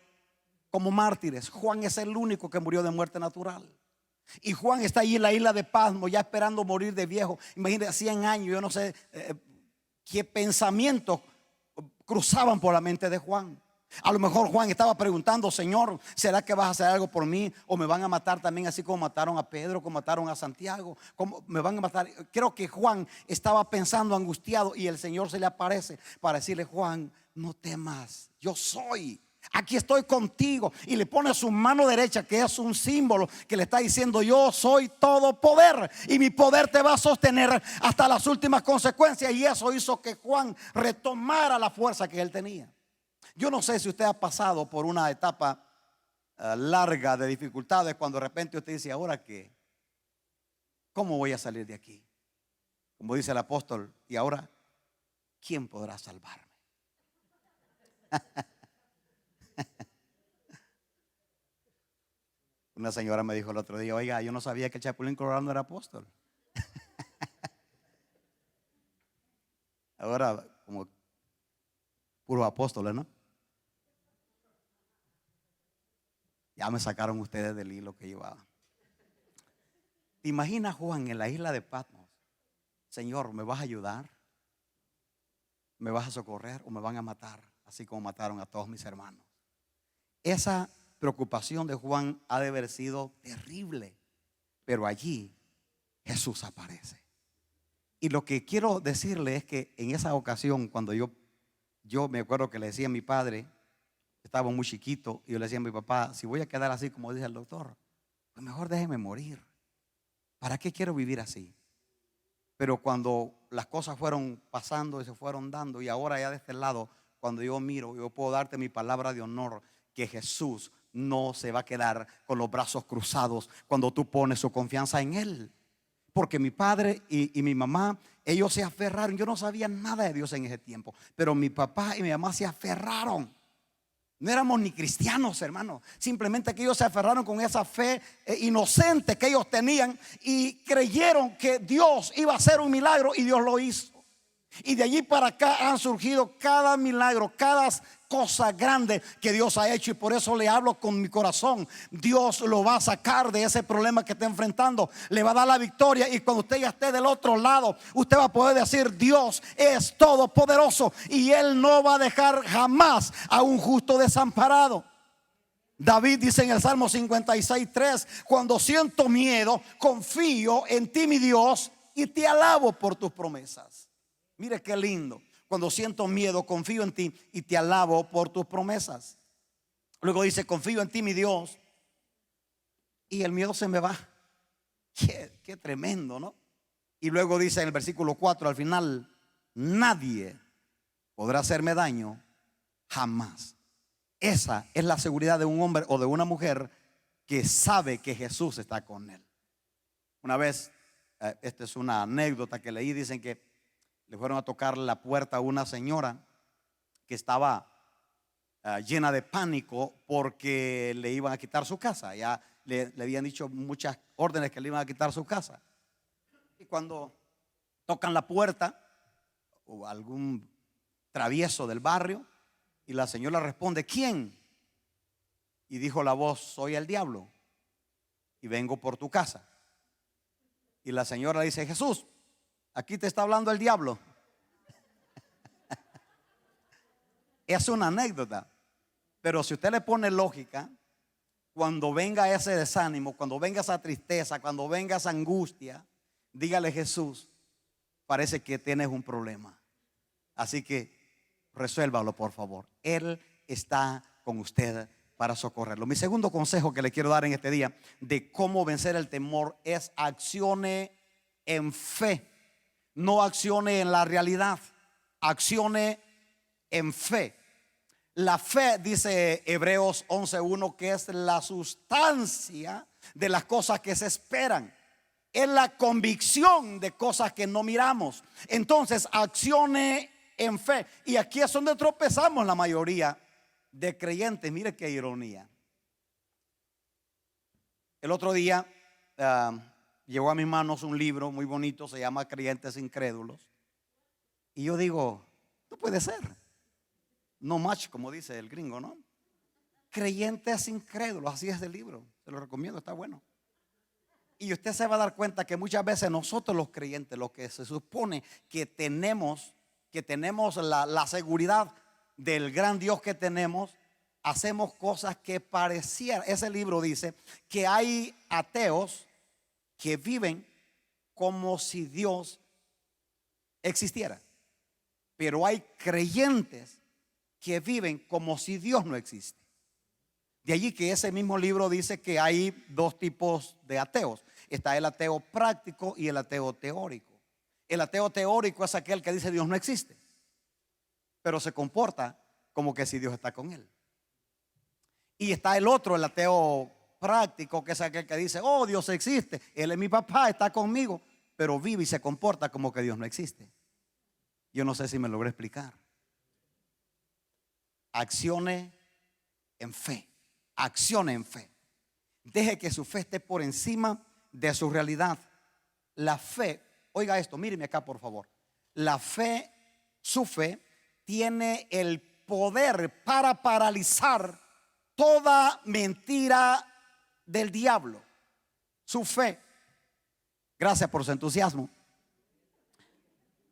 S1: como mártires. Juan es el único que murió de muerte natural. Y Juan está allí en la isla de Patmos, ya esperando morir de viejo. Imagínate, 100 años, yo no sé qué pensamientos cruzaban por la mente de Juan. A lo mejor Juan estaba preguntando: Señor, ¿será que vas a hacer algo por mí? ¿O me van a matar también, así como mataron a Pedro, como mataron a Santiago? ¿Cómo me van a matar? Creo que Juan estaba pensando, angustiado, y el Señor se le aparece para decirle: Juan, no temas, yo soy. Aquí estoy contigo. Y le pone su mano derecha, que es un símbolo que le está diciendo: yo soy todo poder, y mi poder te va a sostener hasta las últimas consecuencias. Y eso hizo que Juan retomara la fuerza que él tenía. Yo no sé si usted ha pasado por una etapa larga de dificultades, cuando de repente usted dice: ¿ahora qué? ¿Cómo voy a salir de aquí? Como dice el apóstol: ¿y ahora ¿quién podrá salvarme? Una señora me dijo el otro día: oiga, yo no sabía que el Chapulín Colorado no era apóstol. Ahora como puros apóstoles, ¿no? Ya me sacaron ustedes del hilo que llevaba. ¿Te imaginas, Juan, en la isla de Patmos? Señor, ¿me vas a ayudar? ¿Me vas a socorrer o me van a matar? Así como mataron a todos mis hermanos. Esa preocupación de Juan ha de haber sido terrible. Pero allí Jesús aparece. Y lo que quiero decirle es que en esa ocasión, cuando yo me acuerdo que le decía a mi padre, estaba muy chiquito, y yo le decía a mi papá: si voy a quedar así como dice el doctor, pues mejor déjeme morir. ¿Para qué quiero vivir así? Pero cuando las cosas fueron pasando y se fueron dando, y ahora ya de este lado, cuando yo miro, yo puedo darte mi palabra de honor que Jesús no se va a quedar con los brazos cruzados cuando tú pones su confianza en Él. Porque mi padre y mi mamá, ellos se aferraron. Yo no sabía nada de Dios en ese tiempo, pero mi papá y mi mamá se aferraron. No éramos ni cristianos, hermano. Simplemente que ellos se aferraron con esa fe inocente que ellos tenían, y creyeron que Dios iba a hacer un milagro, y Dios lo hizo. Y de allí para acá han surgido cada milagro, cada cosa grande que Dios ha hecho. Y por eso le hablo con mi corazón. Dios lo va a sacar de ese problema que está enfrentando. Le va a dar la victoria. Y cuando usted ya esté del otro lado, usted va a poder decir: Dios es todopoderoso, y Él no va a dejar jamás a un justo desamparado. David dice en el Salmo 56:3: cuando siento miedo, confío en ti, mi Dios, y te alabo por tus promesas. Mire qué lindo. Cuando siento miedo, confío en ti y te alabo por tus promesas. Luego dice: confío en ti, mi Dios, y el miedo se me va. Qué tremendo, ¿no? Y luego dice en el versículo 4 al final: nadie podrá hacerme daño jamás. Esa es la seguridad de un hombre o de una mujer que sabe que Jesús está con él. Una vez, esta es una anécdota que leí, dicen que le fueron a tocar la puerta a una señora que estaba llena de pánico porque le iban a quitar su casa. Ya le habían dicho muchas órdenes que le iban a quitar su casa. Y cuando tocan la puerta, o algún travieso del barrio, y la señora responde: ¿quién? Y dijo la voz: soy el diablo y vengo por tu casa. Y la señora dice: Jesús, aquí te está hablando el diablo. Es una anécdota, pero si usted le pone lógica, cuando venga ese desánimo, cuando venga esa tristeza, cuando venga esa angustia, dígale: Jesús, parece que tienes un problema, así que resuélvalo, por favor. Él está con usted para socorrerlo. Mi segundo consejo que le quiero dar en este día de cómo vencer el temor es: accione en fe. No accione en la realidad, accione en fe. La fe, dice Hebreos 11:1, que es la sustancia de las cosas que se esperan. Es la convicción de cosas que no miramos. Entonces, accione en fe. Y aquí es donde tropezamos la mayoría de creyentes. Mire qué ironía. El otro día llegó a mis manos un libro muy bonito, se llama Creyentes Incrédulos. Y yo digo: no puede ser. No match, como dice el gringo, ¿no? Creyentes Incrédulos, así es el libro. Se lo recomiendo, está bueno. Y usted se va a dar cuenta que muchas veces nosotros los creyentes, los que se supone que tenemos la seguridad del gran Dios que tenemos, hacemos cosas que parecieran. Ese libro dice que hay ateos que viven como si Dios existiera, pero hay creyentes que viven como si Dios no existe. De allí que ese mismo libro dice que hay dos tipos de ateos. Está el ateo práctico y el ateo teórico. El ateo teórico es aquel que dice Dios no existe, pero se comporta como que si Dios está con él. Y está el otro, el ateo práctico, que es aquel que dice: oh, Dios existe, Él es mi papá, está conmigo, pero vive y se comporta como que Dios no existe. Yo no sé si me logré explicar. Accione en fe. Accione en fe. Deje que su fe esté por encima de su realidad. La fe, oiga esto, míreme acá por favor. La fe, su fe, tiene el poder para paralizar toda mentira del diablo. Su fe. Gracias por su entusiasmo.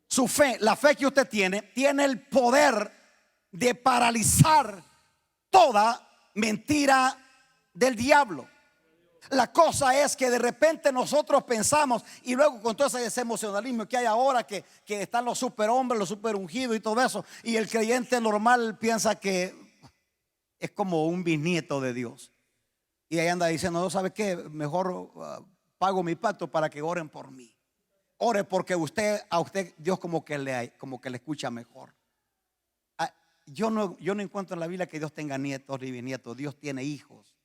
S1: Su fe, la fe que usted tiene el poder de paralizar toda mentira del diablo. La cosa es que de repente nosotros pensamos, y luego con todo ese emocionalismo que hay ahora, que están los superhombres, los super ungidos y todo eso, y el creyente normal piensa que es como un bisnieto de Dios, y ahí anda diciendo, no, ¿sabe qué? Mejor pago mi pacto para que oren por mí. Ore porque a usted Dios como que le escucha mejor. Yo no encuentro en la Biblia que Dios tenga nietos ni bisnietos. Dios tiene hijos.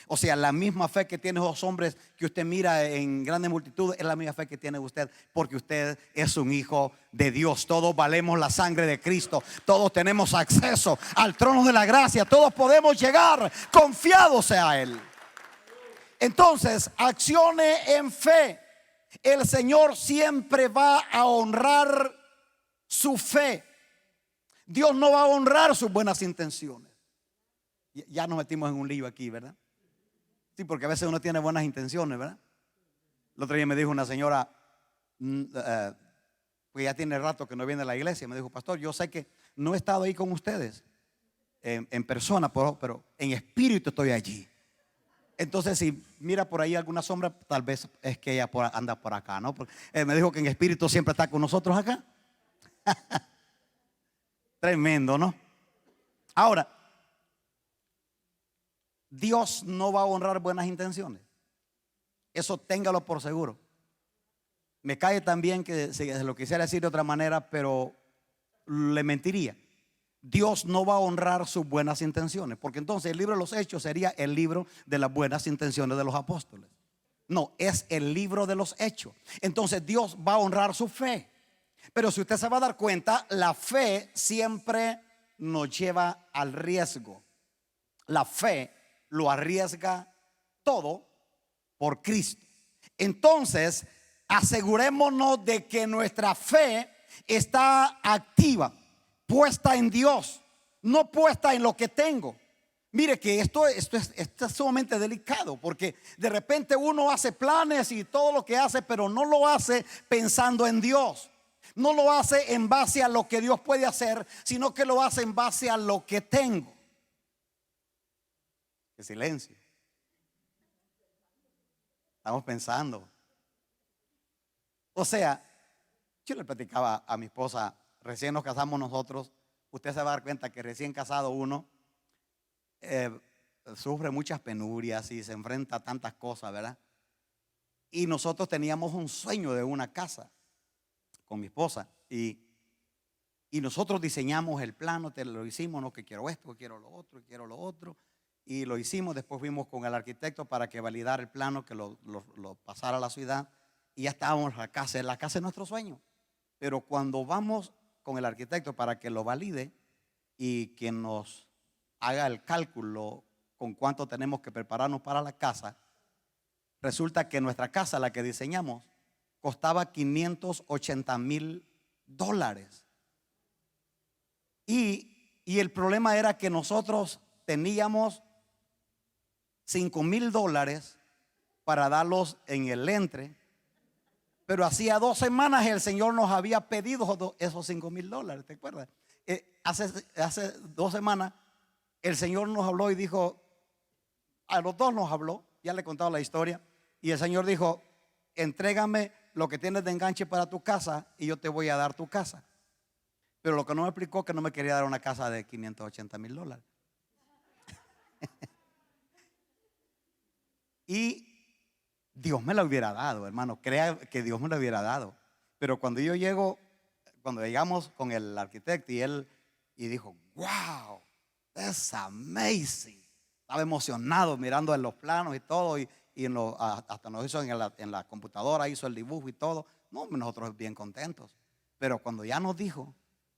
S1: O sea, la misma fe que tienen esos hombres que usted mira en grandes multitudes es la misma fe que tiene usted, porque usted es un hijo de Dios. Todos valemos la sangre de Cristo. Todos tenemos acceso al trono de la gracia. Todos podemos llegar confiados a Él. Entonces, accione en fe. El Señor siempre va a honrar su fe. Dios no va a honrar sus buenas intenciones. Ya nos metimos en un lío aquí, ¿verdad? Sí, porque a veces uno tiene buenas intenciones, ¿verdad? El otro día me dijo una señora, pues ya tiene rato que no viene a la iglesia, me dijo, pastor, yo sé que no he estado ahí con ustedes en persona, pero en espíritu estoy allí. Entonces, si mira por ahí alguna sombra, tal vez es que ella anda por acá, ¿no? Porque, me dijo que en espíritu siempre está con nosotros acá. Tremendo, ¿no? Ahora, Dios no va a honrar buenas intenciones. Eso téngalo por seguro. Me cae también que se lo quisiera decir de otra manera, pero le mentiría. Dios no va a honrar sus buenas intenciones, porque entonces el libro de los Hechos sería el libro de las buenas intenciones de los apóstoles. No, es el libro de los Hechos. Entonces Dios va a honrar su fe. Pero si usted se va a dar cuenta, la fe siempre nos lleva al riesgo. La fe lo arriesga todo por Cristo. Entonces, asegurémonos de que nuestra fe está activa, puesta en Dios, no puesta en lo que tengo. Mire que esto es sumamente delicado, porque de repente uno hace planes y todo lo que hace, pero no lo hace pensando en Dios. No lo hace en base a lo que Dios puede hacer, sino que lo hace en base a lo que tengo. Qué silencio. Estamos pensando. O sea, yo le platicaba a mi esposa, recién nos casamos nosotros. Usted se va a dar cuenta que recién casado uno sufre muchas penurias y se enfrenta a tantas cosas, ¿verdad? Y nosotros teníamos un sueño de una casa con mi esposa y nosotros diseñamos el plano, lo hicimos, no, que quiero esto, que quiero lo otro, que quiero lo otro, y lo hicimos. Después fuimos con el arquitecto para que validara el plano, que lo pasara a la ciudad, y ya estábamos en la casa de nuestro sueño. Pero cuando vamos con el arquitecto para que lo valide y que nos haga el cálculo con cuánto tenemos que prepararnos para la casa, resulta que nuestra casa, la que diseñamos, costaba $580,000. Y el problema era que nosotros teníamos $5,000 para darlos en el entre, pero hacía 2 semanas el Señor nos había pedido esos $5,000. ¿Te acuerdas? Hace 2 semanas el Señor nos habló y dijo, a los dos nos habló, ya le he contado la historia, y el Señor dijo, entrégame lo que tienes de enganche para tu casa y yo te voy a dar tu casa. Pero lo que no me explicó que no me quería dar una casa de $580,000. Y Dios me la hubiera dado, hermano. Crea que Dios me la hubiera dado. Pero cuando llegamos con el arquitecto y dijo, wow, that's amazing. Estaba emocionado mirando en los planos y todo, y hasta nos hizo en la computadora, hizo el dibujo y todo. No, nosotros bien contentos. Pero cuando ya nos dijo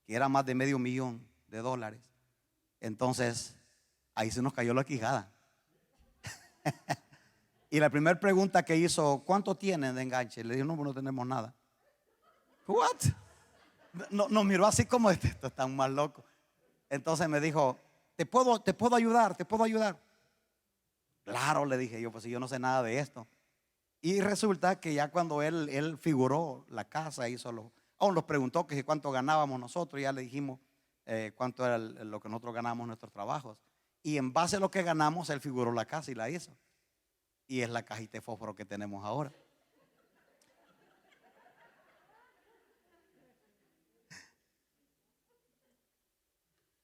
S1: que era más de $500,000. Entonces, ahí se nos cayó la quijada. Y la primera pregunta que hizo: ¿cuánto tienen de enganche? Le dije: no, no tenemos nada. What? No, nos miró así como: estos están más locos. Entonces me dijo: ¿te puedo ayudar? ¿Te puedo ayudar? Claro, le dije yo, pues si yo no sé nada de esto. Y resulta que ya cuando él figuró la casa, aún nos preguntó que cuánto ganábamos nosotros. Ya le dijimos cuánto era lo que nosotros ganamos en nuestros trabajos. Y en base a lo que ganamos, él figuró la casa y la hizo. Y es la cajita de fósforo que tenemos ahora.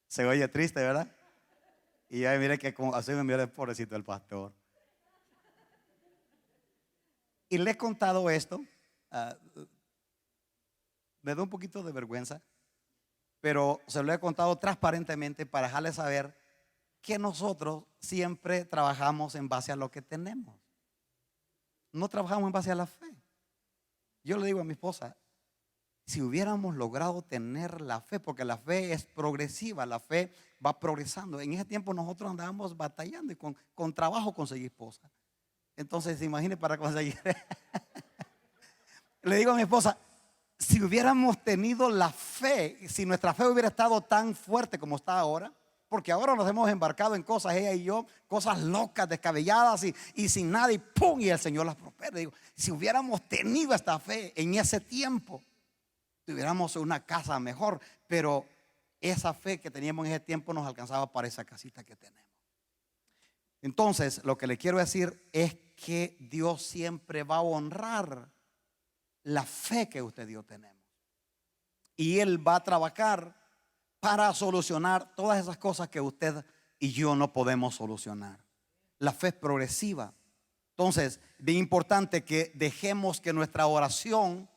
S1: Se oye triste, ¿verdad? Y ya mire que así me mira el pobrecito el pastor. Y le he contado esto. ah, Me da un poquito de vergüenza, pero se lo he contado transparentemente para dejarle saber que nosotros siempre trabajamos en base a lo que tenemos. No trabajamos en base a la fe. Yo le digo a mi esposa: si hubiéramos logrado tener la fe, porque la fe es progresiva, la fe va progresando. En ese tiempo nosotros andábamos batallando y con trabajo conseguí esposa. Entonces, imagine para conseguir. Le digo a mi esposa: si hubiéramos tenido la fe, si nuestra fe hubiera estado tan fuerte como está ahora, porque ahora nos hemos embarcado en cosas, ella y yo, cosas locas, descabelladas y sin nada, y ¡pum! Y el Señor las prospera. Digo, si hubiéramos tenido esta fe en ese tiempo, tuviéramos una casa mejor. Pero esa fe que teníamos en ese tiempo nos alcanzaba para esa casita que tenemos. Entonces, lo que le quiero decir es que Dios siempre va a honrar la fe que usted y yo tenemos. Y Él va a trabajar para solucionar todas esas cosas que usted y yo no podemos solucionar. La fe es progresiva. Entonces, bien importante que dejemos que nuestra oración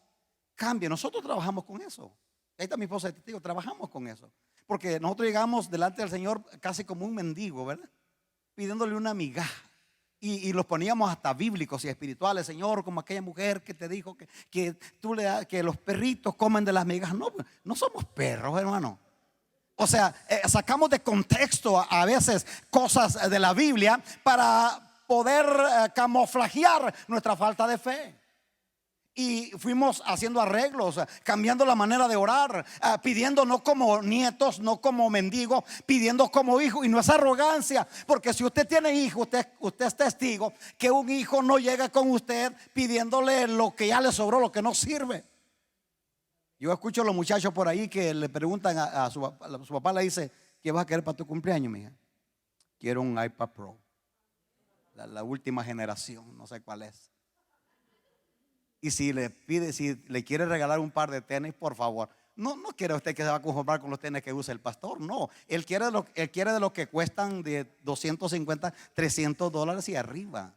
S1: cambie. Nosotros trabajamos con eso. Ahí está mi esposa de testigo, trabajamos con eso. Porque nosotros llegamos delante del Señor casi como un mendigo, ¿verdad? Pidiéndole una migaja. Y los poníamos hasta bíblicos y espirituales. Señor, como aquella mujer que te dijo que los perritos comen de las migajas. No, no somos perros, hermano. O sea, sacamos de contexto a veces cosas de la Biblia para poder camuflajear nuestra falta de fe. Y fuimos haciendo arreglos, cambiando la manera de orar, pidiendo no como nietos, no como mendigos, pidiendo como hijos. Y no es arrogancia, porque si usted tiene hijos, usted es testigo que un hijo no llega con usted pidiéndole lo que ya le sobró, lo que no sirve. Yo escucho a los muchachos por ahí que le preguntan a su papá, le dice: ¿qué vas a querer para tu cumpleaños, mija? Quiero un iPad Pro, la última generación, no sé cuál es. Y si le quiere regalar un par de tenis, por favor. No quiere usted que se va a conformar con los tenis que usa el pastor. No, él quiere de lo que cuestan de $250, $300 y arriba.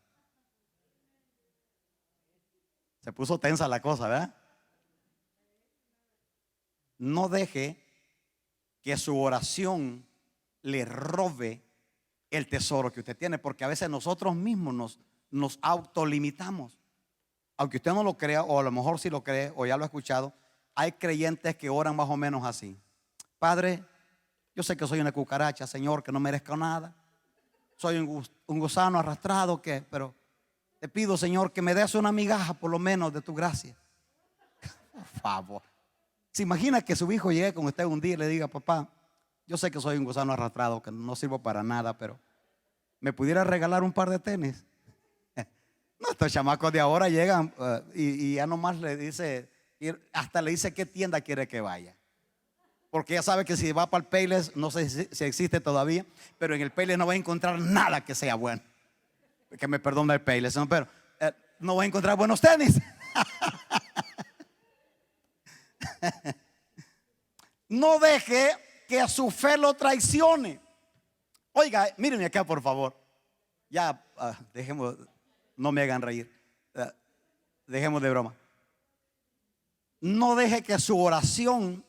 S1: Se puso tensa la cosa, ¿verdad? No deje que su oración le robe el tesoro que usted tiene, porque a veces nosotros mismos nos autolimitamos. Aunque usted no lo crea, o a lo mejor sí lo cree, o ya lo ha escuchado, hay creyentes que oran más o menos así: Padre, yo sé que soy una cucaracha, Señor, que no merezco nada. Soy un gusano arrastrado, pero te pido, Señor, que me des una migaja por lo menos de tu gracia. Por favor. ¿Se imagina que su hijo llegue con usted un día y le diga: papá, yo sé que soy un gusano arrastrado, que no sirvo para nada, pero ¿me pudiera regalar un par de tenis? No, estos chamacos de ahora llegan y ya nomás le dice, hasta le dice qué tienda quiere que vaya. Porque ya sabe que si va para el Payless, no sé si existe todavía, pero en el Payless no va a encontrar nada que sea bueno. Que me perdone el Payless, ¿no? Pero no va a encontrar buenos tenis. No deje que su fe lo traicione. Oiga, mírenme acá, por favor. Ya, dejemos, no me hagan reír. Dejemos de broma. No deje que su oración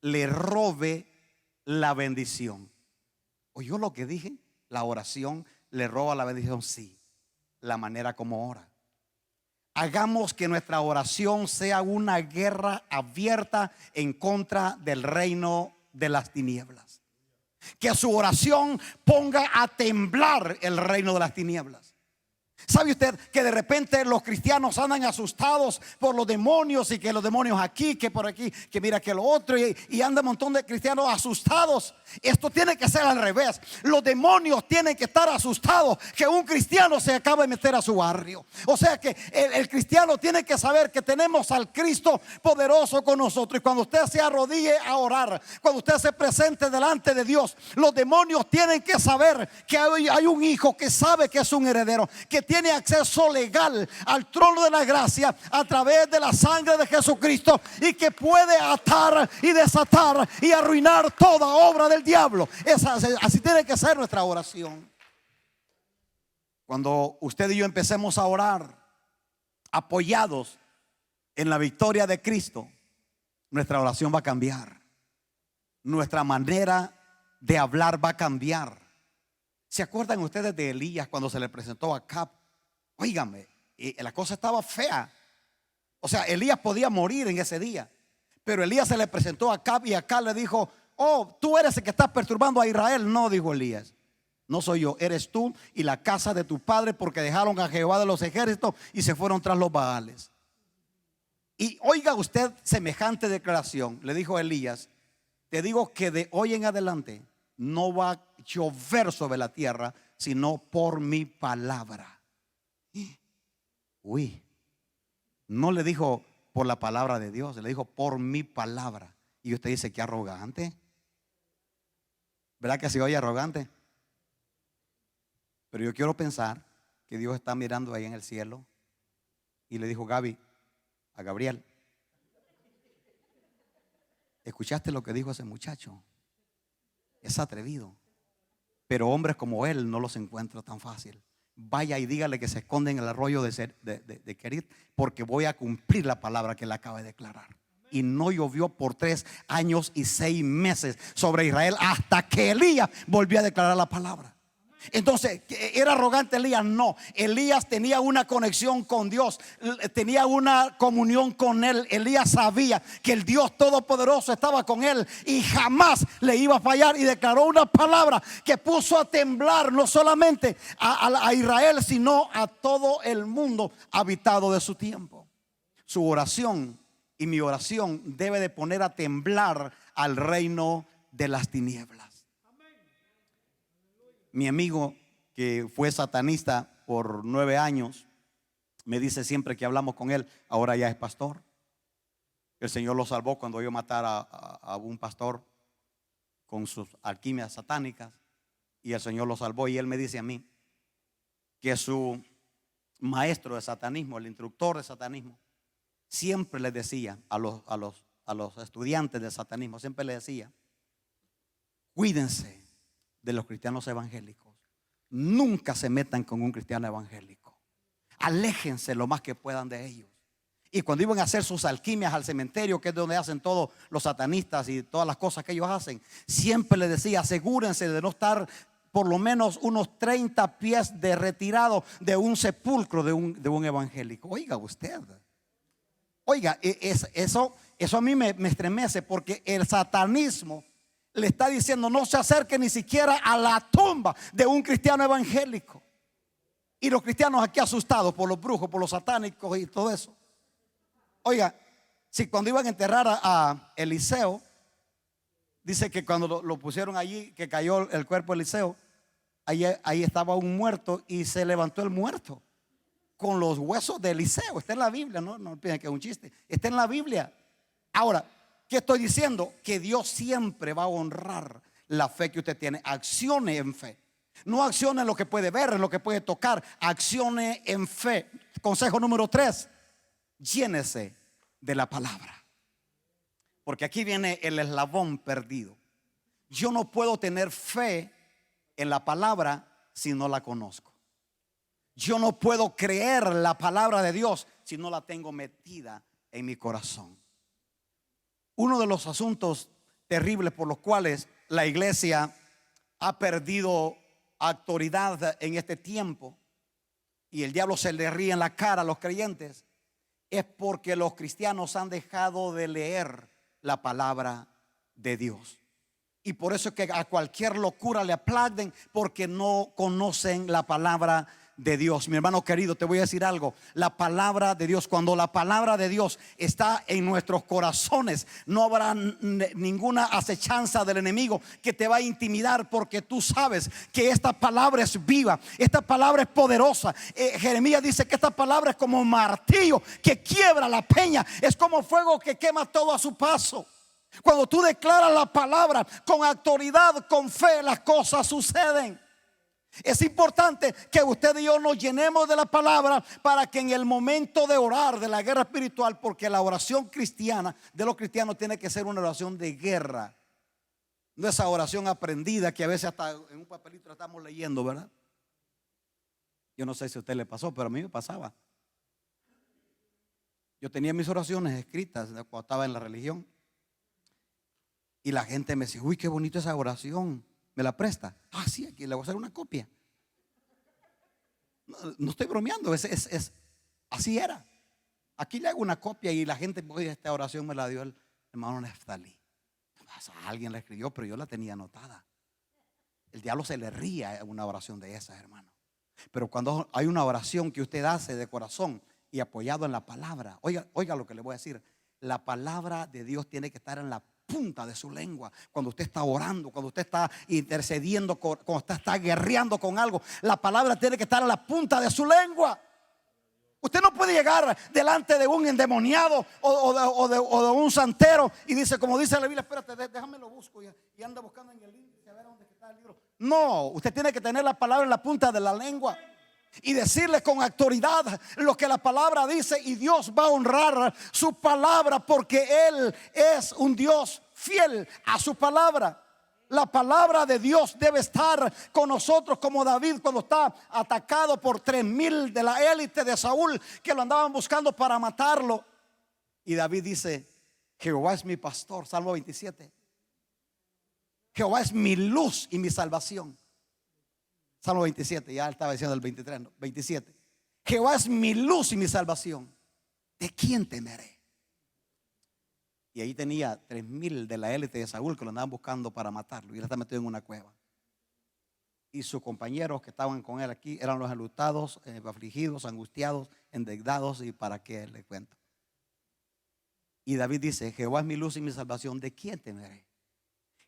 S1: le robe la bendición. ¿Oyó lo que dije? La oración le roba la bendición. Sí, la manera como ora. hagamos que nuestra oración sea una guerra abierta en contra del reino de las tinieblas. Que su oración ponga a temblar el reino de las tinieblas. ¿Sabe usted que de repente los cristianos andan asustados por los demonios, y que los demonios aquí, que por aquí, que mira que lo otro, y anda un montón de cristianos asustados? Esto tiene que ser al revés. Los demonios tienen que estar asustados que un cristiano se acaba de meter a su barrio. O sea que el cristiano tiene que saber que tenemos al Cristo poderoso con nosotros. Y cuando usted se arrodille a orar, cuando usted se presente delante de Dios, los demonios tienen que saber que hay un hijo que sabe que es un heredero, que tiene acceso legal al trono de la gracia a través de la sangre de Jesucristo, y que puede atar y desatar y arruinar toda obra del diablo. Así tiene que ser nuestra oración. Cuando usted y yo empecemos a orar apoyados en la victoria de Cristo, nuestra oración va a cambiar. Nuestra manera de hablar va a cambiar. ¿Se acuerdan ustedes de Elías cuando se le presentó a Acab? Óigame, la cosa estaba fea. O sea, Elías podía morir en ese día, pero Elías se le presentó a Acab, y Acab le dijo: oh, tú eres el que estás perturbando a Israel. No, dijo Elías, no soy yo, eres tú y la casa de tu padre, porque dejaron a Jehová de los ejércitos y se fueron tras los Baales. Y oiga usted semejante declaración. Le dijo Elías: te digo que de hoy en adelante no va a llover sobre la tierra, sino por mi palabra. Uy, no le dijo por la palabra de Dios, le dijo por mi palabra. Y usted dice: qué arrogante. ¿Verdad que se oye arrogante? Pero yo quiero pensar que Dios está mirando ahí en el cielo y le dijo: Gaby, a Gabriel, ¿escuchaste lo que dijo ese muchacho? Es atrevido, pero hombres como él no los encuentro tan fácil. Vaya y dígale que se esconde en el arroyo de Kerit, porque voy a cumplir la palabra que él acaba de declarar. Y no llovió por 3 años y 6 meses sobre Israel, hasta que Elías volvió a declarar la palabra. Entonces, ¿era arrogante Elías? No. Elías tenía una conexión con Dios, tenía una comunión con él. Elías sabía que el Dios todopoderoso estaba con él y jamás le iba a fallar, y declaró una palabra que puso a temblar no solamente a Israel, sino a todo el mundo habitado de su tiempo. Su oración y mi oración debe de poner a temblar al reino de las tinieblas. Mi amigo, que fue satanista por 9 años, me dice siempre que hablamos con él, ahora ya es pastor. El Señor lo salvó cuando yo matara a un pastor con sus alquimias satánicas, y el Señor lo salvó. Y él me dice a mí que su maestro de satanismo, el instructor de satanismo, siempre le decía a los estudiantes de satanismo, siempre le decía: cuídense de los cristianos evangélicos. Nunca se metan con un cristiano evangélico. Aléjense lo más que puedan de ellos. Y cuando iban a hacer sus alquimias al cementerio, que es donde hacen todos los satanistas y todas las cosas que ellos hacen, siempre les decía: asegúrense de no estar por lo menos unos 30 pies de retirado de un sepulcro de un evangélico. Oiga usted, oiga, eso a mí me estremece, porque el satanismo le está diciendo: no se acerque ni siquiera a la tumba de un cristiano evangélico. Y los cristianos aquí asustados por los brujos, por los satánicos y todo eso. Oiga, si cuando iban a enterrar a Eliseo, dice que cuando lo pusieron allí, que cayó el cuerpo de Eliseo, ahí estaba un muerto, y se levantó el muerto con los huesos de Eliseo. Está en la Biblia, no piensen que es un chiste, está en la Biblia. Ahora, ¿qué estoy diciendo? Que Dios siempre va a honrar la fe que usted tiene. Accione en fe. No accione en lo que puede ver, en lo que puede tocar. Accione en fe. Consejo número 3: llénese de la palabra. Porque aquí viene el eslabón perdido. Yo no puedo tener fe en la palabra si no la conozco. Yo no puedo creer la palabra de Dios si no la tengo metida en mi corazón. Uno de los asuntos terribles por los cuales la iglesia ha perdido autoridad en este tiempo y el diablo se le ríe en la cara a los creyentes, es porque los cristianos han dejado de leer la palabra de Dios. Y por eso es que a cualquier locura le aplauden, porque no conocen la palabra de Dios. Mi hermano querido, te voy a decir algo. La palabra de Dios, cuando la palabra de Dios está en nuestros corazones, no habrá ninguna acechanza del enemigo que te va a intimidar, porque tú sabes que esta palabra es viva, esta palabra es poderosa. Jeremías dice que esta palabra es como martillo que quiebra la peña, es como fuego que quema todo a su paso. Cuando tú declaras la palabra con autoridad, con fe, las cosas suceden. Es importante que usted y yo nos llenemos de la palabra, para que en el momento de orar, de la guerra espiritual, porque la oración cristiana de los cristianos tiene que ser una oración de guerra, no esa oración aprendida que a veces hasta en un papelito la estamos leyendo, ¿verdad? Yo no sé si a usted le pasó, pero a mí me pasaba. Yo tenía mis oraciones escritas cuando estaba en la religión, y la gente me decía: uy, qué bonita esa oración, ¿me la presta? Ah, sí, aquí le voy a hacer una copia. No estoy bromeando, así era. Aquí le hago una copia, y la gente: oye, esta oración me la dio el hermano Neftalí. Alguien la escribió, pero yo la tenía anotada. El diablo se le ría a una oración de esas, hermano. Pero cuando hay una oración que usted hace de corazón y apoyado en la palabra, oiga lo que le voy a decir. La palabra de Dios tiene que estar en la punta de su lengua. Cuando usted está orando, cuando usted está intercediendo, cuando usted está guerreando con algo, la palabra tiene que estar en la punta de su lengua. Usted no puede llegar delante de un endemoniado o de un santero y dice, como dice la Biblia: espérate, déjame lo busco, y anda buscando en el índice a ver dónde está el libro. No, usted tiene que tener la palabra en la punta de la lengua y decirle con autoridad lo que la palabra dice, y Dios va a honrar su palabra, porque Él es un Dios fiel a su palabra. La palabra de Dios debe estar con nosotros, como David cuando está atacado por 3,000 de la élite de Saúl, que lo andaban buscando para matarlo. Y David dice: Jehová es mi pastor, Salmo 27. Jehová es mi luz y mi salvación. Salmo 27, ya estaba diciendo el 23, no, 27. Jehová es mi luz y mi salvación, ¿de quién temeré? Y ahí tenía 3,000 de la élite de Saúl que lo andaban buscando para matarlo, y él está metido en una cueva. Y sus compañeros que estaban con él aquí eran los enlutados, afligidos, angustiados, endeudados, y para qué le cuento. Y David dice: Jehová es mi luz y mi salvación, ¿de quién temeré?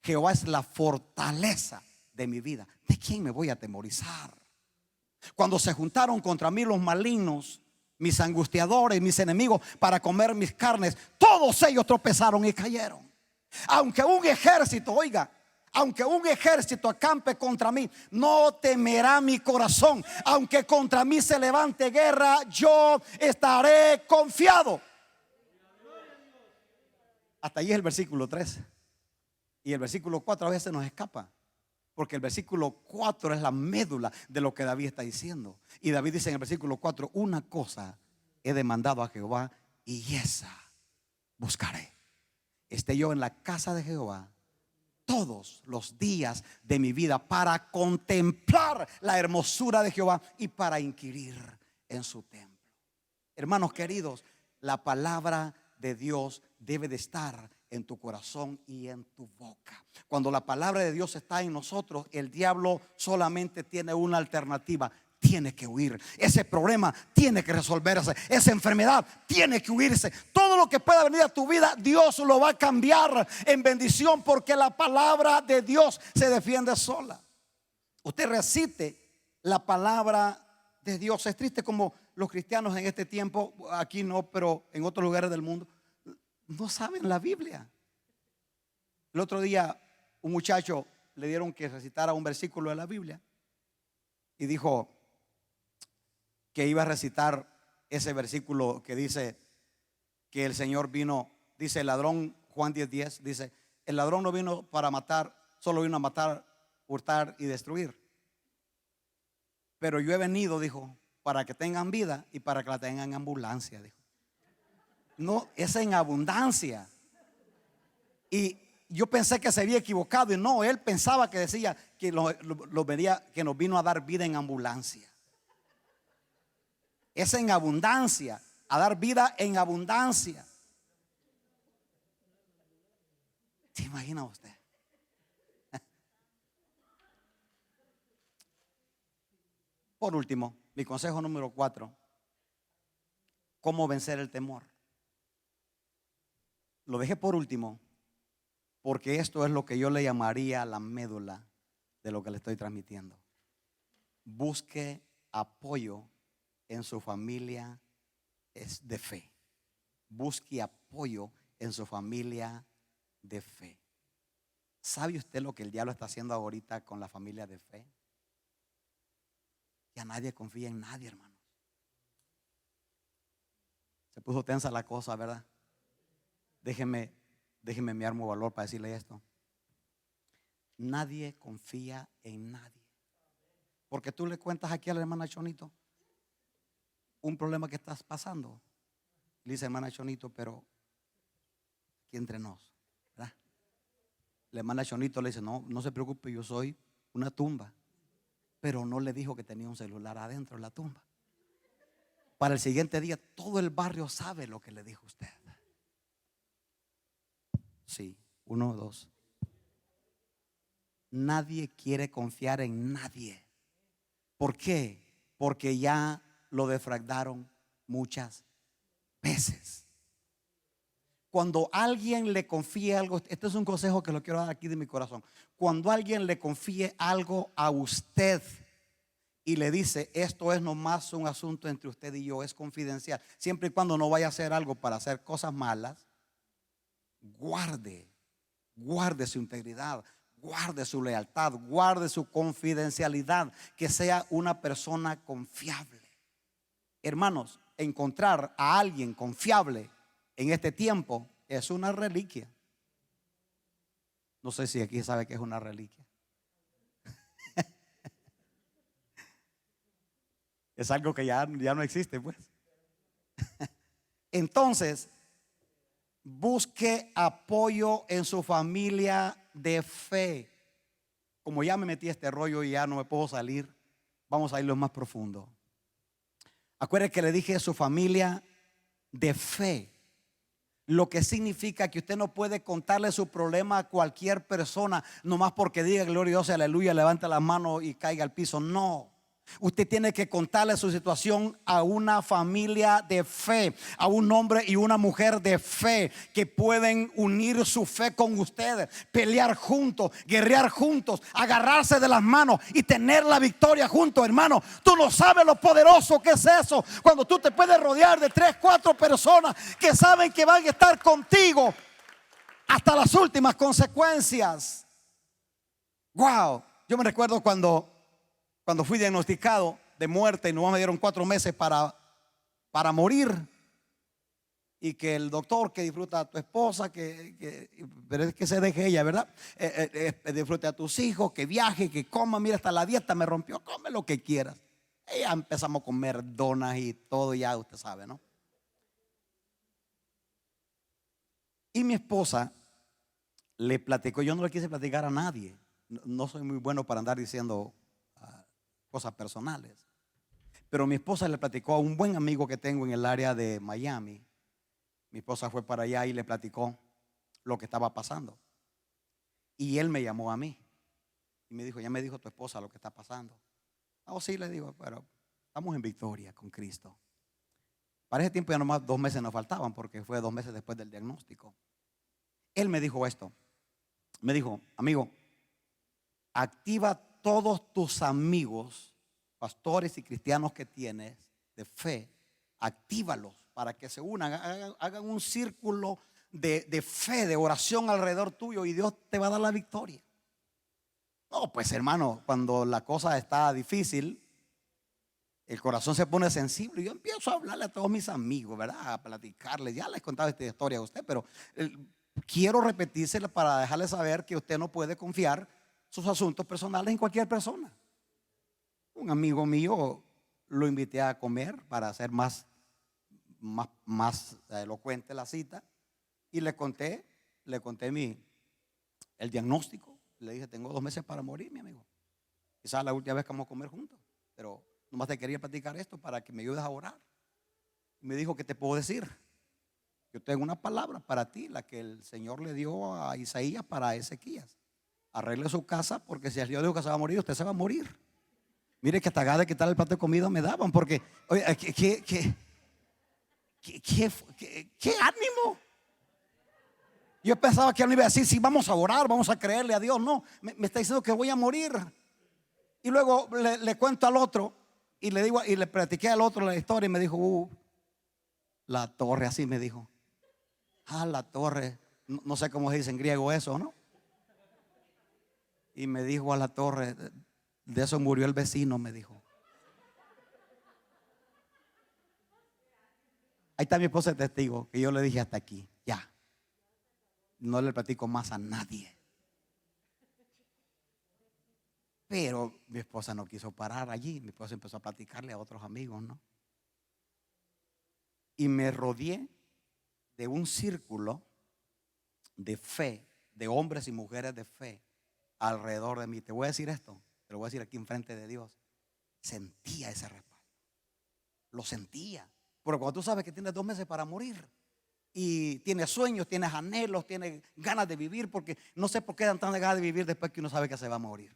S1: Jehová es la fortaleza de mi vida, ¿de quién me voy a atemorizar? Cuando se juntaron contra mí los malignos, mis angustiadores, mis enemigos, para comer mis carnes, todos ellos tropezaron y cayeron. Aunque un ejército, aunque un ejército acampe contra mí, no temerá mi corazón. Aunque contra mí se levante guerra, yo estaré confiado. Hasta ahí es el versículo 3. Y el versículo 4 a veces nos escapa, porque el versículo 4 es la médula de lo que David está diciendo. Y David dice en el versículo 4: una cosa he demandado a Jehová, y esa buscaré: esté yo en la casa de Jehová todos los días de mi vida, para contemplar la hermosura de Jehová y para inquirir en su templo. Hermanos queridos, la palabra de Dios debe de estar en tu corazón y en tu boca. Cuando la palabra de Dios está en nosotros, el diablo solamente tiene una alternativa: tiene que huir. Ese problema tiene que resolverse, esa enfermedad tiene que huirse. Todo lo que pueda venir a tu vida, Dios lo va a cambiar en bendición, porque la palabra de Dios se defiende sola. Usted recite la palabra de Dios. Es triste como los cristianos en este tiempo, aquí no, pero en otros lugares del mundo, no saben la Biblia. El otro día un muchacho le dieron que recitara un versículo de la Biblia, y dijo que iba a recitar ese versículo que dice que el Señor vino, dice el ladrón, Juan 10:10, dice: el ladrón no vino para matar, solo vino a matar, hurtar y destruir. Pero yo he venido, dijo, para que tengan vida y para que la tengan en abundancia, dijo. No, es en abundancia. Y yo pensé que se había equivocado, y no, él pensaba que decía que, que nos vino a dar vida en ambulancia. Es en abundancia, a dar vida en abundancia. ¿Se imagina usted? Por último, mi consejo número 4: ¿cómo vencer el temor? Lo dejé por último porque esto es lo que yo le llamaría la médula de lo que le estoy transmitiendo. Busque apoyo en su familia de fe. Busque apoyo en su familia de fe. ¿Sabe usted lo que el diablo está haciendo ahorita con la familia de fe? Ya nadie confía en nadie, hermanos. Se puso tensa la cosa, ¿verdad? Déjeme me armo valor para decirle esto. Nadie confía en nadie. Porque tú le cuentas aquí a la hermana Chonito un problema que estás pasando. Le dice, hermana Chonito, pero aquí entre nos, ¿verdad? La hermana Chonito le dice, no se preocupe, yo soy una tumba. Pero no le dijo que tenía un celular adentro de la tumba. Para el siguiente día todo el barrio sabe lo que le dijo usted. Sí, 1, 2. Nadie quiere confiar en nadie. ¿Por qué? Porque ya lo defraudaron muchas veces. Cuando alguien le confíe algo, este es un consejo que lo quiero dar aquí de mi corazón. Cuando alguien le confíe algo a usted y le dice, esto es nomás un asunto entre usted y yo, es confidencial, siempre y cuando no vaya a hacer algo para hacer cosas malas, guarde su integridad, guarde su lealtad, guarde su confidencialidad, que sea una persona confiable. Hermanos, encontrar a alguien confiable en este tiempo es una reliquia. No sé si aquí sabe que es una reliquia. Es algo que ya no existe, pues. Entonces, busque apoyo en su familia de fe. Como ya me metí a este rollo y ya no me puedo salir, vamos a irlo más profundo. Acuérdate que le dije a su familia de fe, lo que significa que usted no puede contarle su problema a cualquier persona nomás porque diga gloria a Dios, aleluya, levante las manos y caiga al piso. No. Usted tiene que contarle su situación a una familia de fe, a un hombre y una mujer de fe que pueden unir su fe con ustedes, pelear juntos, guerrear juntos, agarrarse de las manos y tener la victoria juntos, hermano. Tú no sabes lo poderoso que es eso, cuando tú te puedes rodear de 3, 4 personas que saben que van a estar contigo hasta las últimas consecuencias. Wow, yo me recuerdo cuando fui diagnosticado de muerte y nomás me dieron 4 meses para morir, y que el doctor, que disfruta a tu esposa, pero es que se deje ella, ¿verdad? Disfrute a tus hijos, que viaje, que coma, mira, hasta la dieta me rompió, come lo que quieras. Y ya empezamos a comer donas y todo, ya usted sabe, ¿no? Y mi esposa le platicó, yo no le quise platicar a nadie, no soy muy bueno para andar diciendo cosas personales, pero mi esposa le platicó a un buen amigo que tengo en el área de Miami. Mi esposa fue para allá y le platicó lo que estaba pasando, y él me llamó a mí y me dijo, ya me dijo tu esposa lo que está pasando. Oh, sí, le digo, pero estamos en victoria con Cristo. Para ese tiempo ya nomás 2 meses nos faltaban, porque fue 2 meses después del diagnóstico. Él me dijo esto, me dijo, amigo, activa todos tus amigos, pastores y cristianos que tienes de fe, actívalos para que se unan, hagan un círculo de fe, de oración alrededor tuyo, y Dios te va a dar la victoria. No, pues hermano, cuando la cosa está difícil, el corazón se pone sensible y yo empiezo a hablarle a todos mis amigos, ¿verdad? A platicarles. Ya les he contado esta historia a usted, pero quiero repetírsela para dejarle saber que usted no puede confiar sus asuntos personales en cualquier persona. Un amigo mío lo invité a comer para hacer más elocuente la cita, y le conté el diagnóstico. Le dije, tengo 2 meses para morir, mi amigo. Quizás la última vez que vamos a comer juntos, pero nomás te quería platicar esto para que me ayudes a orar. Y me dijo, ¿qué te puedo decir? Yo tengo una palabra para ti, la que el Señor le dio a Isaías para Ezequías. Arregle su casa, porque si el Dios dijo que se va a morir, usted se va a morir. Mire que hasta ganas de quitar el plato de comida me daban, porque, oye, qué ánimo. Yo pensaba que él me iba a decir, sí, vamos a orar, vamos a creerle a Dios. No, me está diciendo que voy a morir. Y luego le cuento al otro y le digo, y le platiqué al otro la historia y me dijo, la torre, así me dijo. La torre, no sé cómo se dice en griego eso, ¿no? Y me dijo, a la torre, de eso murió el vecino, me dijo. Ahí está mi esposa de testigo, que yo le dije hasta aquí, ya. No le platico más a nadie. Pero mi esposa no quiso parar allí. Mi esposa empezó a platicarle a otros amigos, ¿no? Y me rodeé de un círculo de fe, de hombres y mujeres de fe alrededor de mí. Te voy a decir esto, te lo voy a decir aquí enfrente de Dios. Sentía ese respaldo. Lo sentía. Pero cuando tú sabes que tienes 2 meses para morir y tienes sueños, tienes anhelos, tienes ganas de vivir, porque no sé por qué dan tantas ganas de vivir después que uno sabe que se va a morir.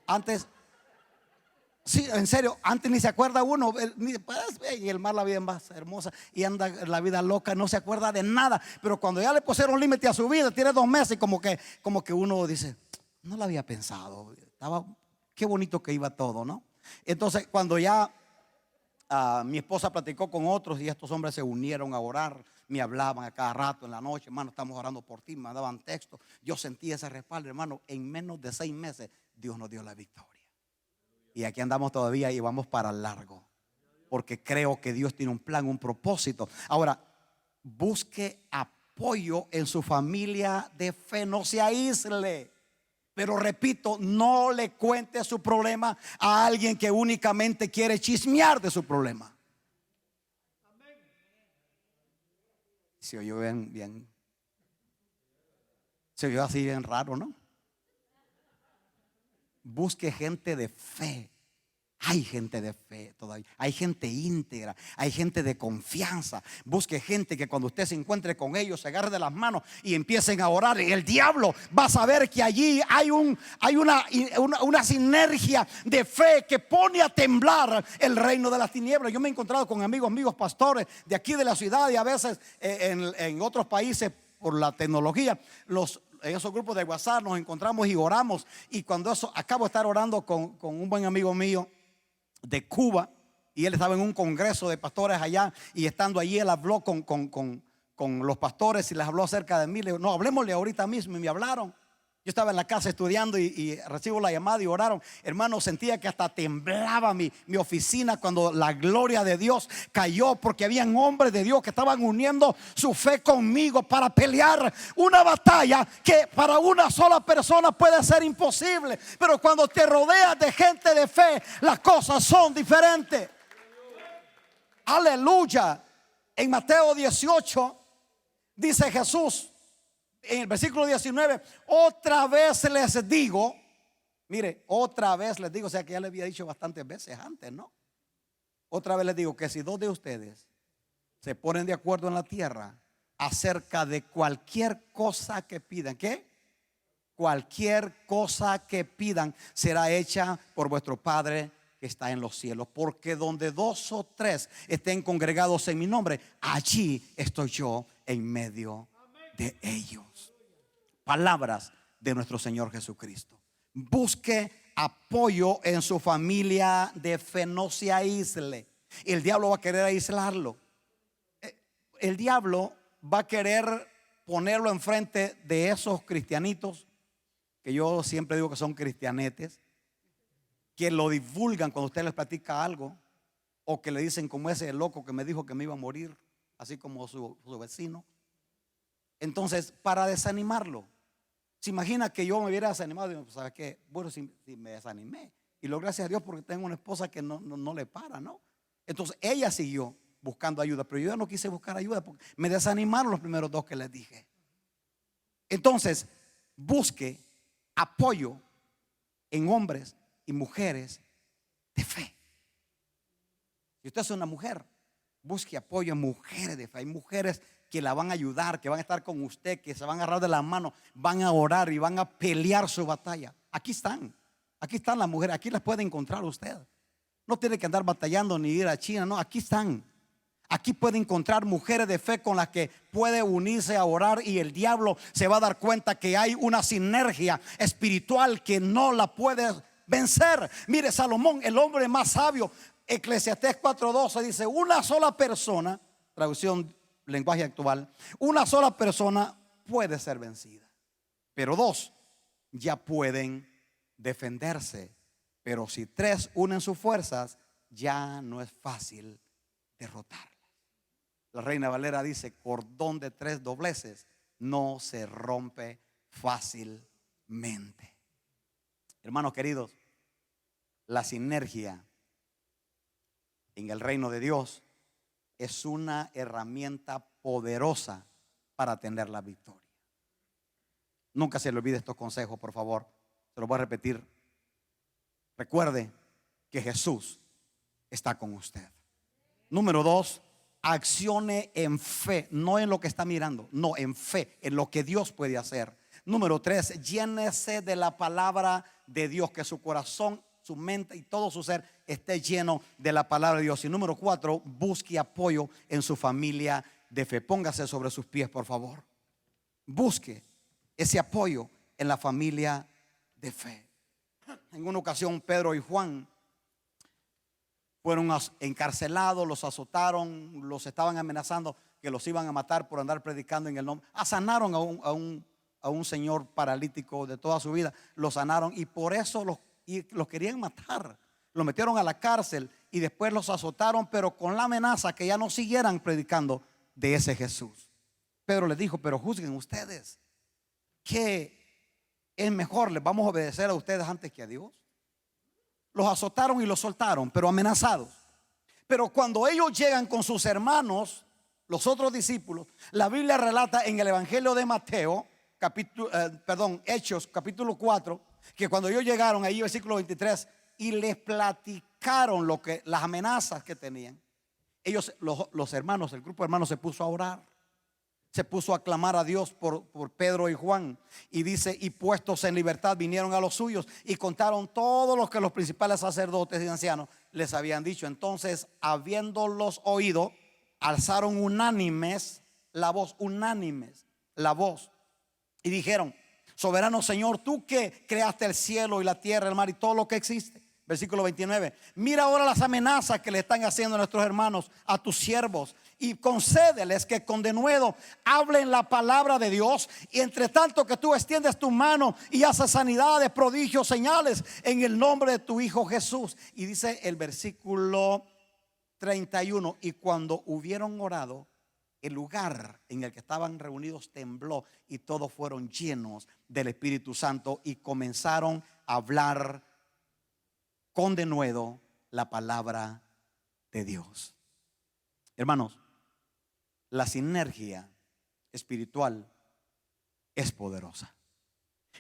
S1: Antes, sí, en serio, antes ni se acuerda uno, y el mar la vida es más hermosa y anda la vida loca, no se acuerda de nada. Pero cuando ya le pusieron límite a su vida, tiene 2 meses, como que uno dice, no lo había pensado, qué bonito que iba todo, ¿no? Entonces cuando ya mi esposa platicó con otros y estos hombres se unieron a orar, me hablaban a cada rato en la noche, hermano, estamos orando por ti, me daban texto. Yo sentí ese respaldo, hermano. En menos de 6 meses Dios nos dio la victoria. Y aquí andamos todavía y vamos para largo, porque creo que Dios tiene un plan, un propósito. Ahora, busque apoyo en su familia de fe, no se aísle. Pero repito, no le cuente su problema a alguien que únicamente quiere chismear de su problema. Se oyó bien. Se oyó así bien raro, ¿no? Busque gente de fe. Hay gente de fe todavía. Hay gente íntegra. Hay gente de confianza. Busque gente que cuando usted se encuentre con ellos se agarre de las manos y empiecen a orar. Y el diablo va a saber que allí hay una sinergia de fe que pone a temblar el reino de las tinieblas. Yo me he encontrado con amigos pastores de aquí de la ciudad y a veces en otros países por la tecnología. En esos grupos de WhatsApp nos encontramos y oramos. Y cuando acabo de estar orando con un buen amigo mío de Cuba, y él estaba en un congreso de pastores allá, y estando allí él habló con los pastores y les habló acerca de mí. Le digo, no, hablemosle ahorita mismo. Y me hablaron. Yo estaba en la casa estudiando y recibo la llamada y oraron. Hermano, sentía que hasta temblaba mi oficina cuando la gloria de Dios cayó, porque habían hombres de Dios que estaban uniendo su fe conmigo para pelear una batalla que para una sola persona puede ser imposible. Pero cuando te rodeas de gente de fe, las cosas son diferentes. Aleluya. En Mateo 18 dice Jesús, en el versículo 19, otra vez les digo, mire, otra vez les digo, o sea que ya le había dicho bastantes veces antes, ¿no? Otra vez les digo que si 2 de ustedes se ponen de acuerdo en la tierra acerca de cualquier cosa que pidan, ¿qué? Cualquier cosa que pidan será hecha por vuestro Padre que está en los cielos. Porque donde 2 o 3 estén congregados en mi nombre, allí estoy yo en medio de ellos. Palabras de nuestro Señor Jesucristo. Busque apoyo en su familia de fe, no se aísle. El diablo va a querer aislarlo. El diablo va a querer ponerlo enfrente de esos cristianitos, que yo siempre digo que son cristianetes, que lo divulgan cuando usted les platica algo, o que le dicen como ese loco que me dijo que me iba a morir, así como su vecino. Entonces, para desanimarlo, se imagina que yo me hubiera desanimado y pues, ¿sabes qué? Bueno, si me desanimé, y lo gracias a Dios porque tengo una esposa que no le para, ¿no? Entonces ella siguió buscando ayuda, pero yo ya no quise buscar ayuda porque me desanimaron los primeros 2 que les dije. Entonces, busque apoyo en hombres y mujeres de fe. Si usted es una mujer, busque apoyo en mujeres de fe. Hay mujeres que la van a ayudar, que van a estar con usted, que se van a agarrar de la mano, van a orar y van a pelear su batalla. Aquí están las mujeres, aquí las puede encontrar usted. No tiene que andar batallando ni ir a China, no, aquí están. Aquí puede encontrar mujeres de fe con las que puede unirse a orar, y el diablo se va a dar cuenta que hay una sinergia espiritual que no la puede vencer. Mire, Salomón, el hombre más sabio, Eclesiastés 4:12 dice: una sola persona, traducción lenguaje actual, una sola persona puede ser vencida, pero dos ya pueden defenderse. Pero si tres unen sus fuerzas, ya no es fácil derrotarlas. La Reina Valera dice: cordón de tres dobleces no se rompe fácilmente. Hermanos queridos, la sinergia en el reino de Dios es una herramienta poderosa para tener la victoria. Nunca se le olvide estos consejos, por favor. Se los voy a repetir. Recuerde que Jesús está con usted. Número 2, accione en fe, no en lo que está mirando, no, en fe, en lo que Dios puede hacer. Número 3, llénese de la palabra de Dios, que su corazón, su mente y todo su ser esté lleno de la palabra de Dios. Y número 4, busque apoyo en su familia de fe. Póngase sobre sus pies, por favor. Busque ese apoyo en la familia de fe. En una ocasión, Pedro y Juan fueron encarcelados, los azotaron, los estaban amenazando que los iban a matar por andar predicando en el nombre. Sanaron a un señor paralítico de toda su vida, lo sanaron, y por eso los querían matar. Los metieron a la cárcel y después los azotaron, pero con la amenaza que ya no siguieran predicando de ese Jesús. Pedro les dijo: pero juzguen ustedes, ¿qué es mejor? ¿Les vamos a obedecer a ustedes antes que a Dios? Los azotaron y los soltaron, pero amenazados. Pero cuando ellos llegan con sus hermanos, los otros discípulos, la Biblia relata en el Evangelio de Mateo, Hechos capítulo 4, que cuando ellos llegaron ahí, versículo 23, y les platicaron las amenazas que tenían, ellos, los hermanos, el grupo de hermanos se puso a orar, se puso a clamar a Dios por Pedro y Juan. Y dice: y puestos en libertad vinieron a los suyos y contaron todo lo que los principales sacerdotes y ancianos les habían dicho. Entonces, habiéndolos oído, alzaron unánimes la voz, y dijeron: soberano Señor, tú que creaste el cielo y la tierra, el mar y todo lo que existe. Versículo 29, mira ahora las amenazas que le están haciendo a nuestros hermanos, a tus siervos, y concédeles que con denuedo hablen la palabra de Dios. Y entre tanto que tú extiendes tu mano y haces sanidades, prodigios, señales en el nombre de tu Hijo Jesús. Y dice el versículo 31, y cuando hubieron orado, el lugar en el que estaban reunidos tembló, y todos fueron llenos del Espíritu Santo y comenzaron a hablar con denuedo la palabra de Dios. Hermanos, la sinergia espiritual es poderosa.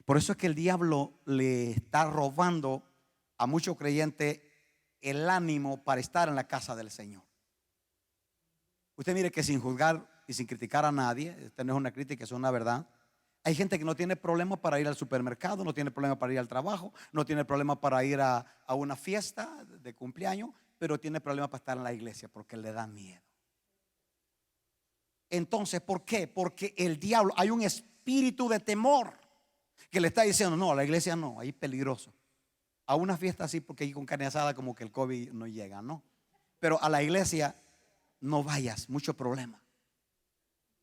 S1: Por eso es que el diablo le está robando a muchos creyentes el ánimo para estar en la casa del Señor. Usted mire que sin juzgar y sin criticar a nadie, esta no es una crítica, es una verdad. Hay gente que no tiene problema para ir al supermercado, no tiene problema para ir al trabajo, no tiene problema para ir a una fiesta de cumpleaños, pero tiene problema para estar en la iglesia porque le da miedo. Entonces, ¿por qué? Porque el diablo, hay un espíritu de temor que le está diciendo: no, a la iglesia no, ahí es peligroso. A una fiesta sí, porque ahí con carne asada como que el COVID no llega, ¿no? Pero a la iglesia no vayas, mucho problema.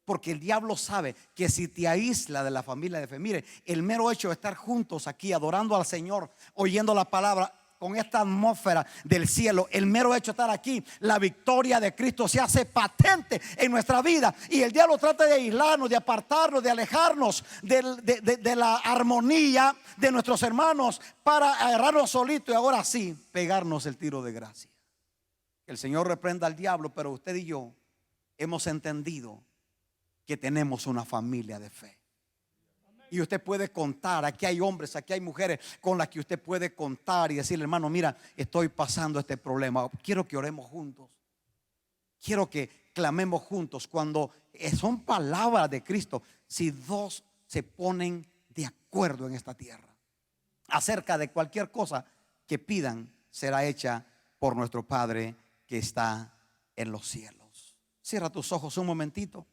S1: Porque el diablo sabe que si te aísla de la familia de fe, mire, el mero hecho de estar juntos aquí adorando al Señor, oyendo la palabra, con esta atmósfera del cielo, el mero hecho de estar aquí, la victoria de Cristo se hace patente en nuestra vida. Y el diablo trata de aislarnos, de apartarnos, de alejarnos de la armonía de nuestros hermanos, para agarrarnos solitos y ahora sí pegarnos el tiro de gracia. Que el Señor reprenda al diablo, pero usted y yo hemos entendido que tenemos una familia de fe. Y usted puede contar. Aquí hay hombres, aquí hay mujeres con las que usted puede contar y decirle: hermano, mira, estoy pasando este problema. Quiero que oremos juntos. Quiero que clamemos juntos. Cuando son palabras de Cristo, si dos se ponen de acuerdo en esta tierra acerca de cualquier cosa que pidan, será hecha por nuestro Padre que está en los cielos. Cierra tus ojos un momentito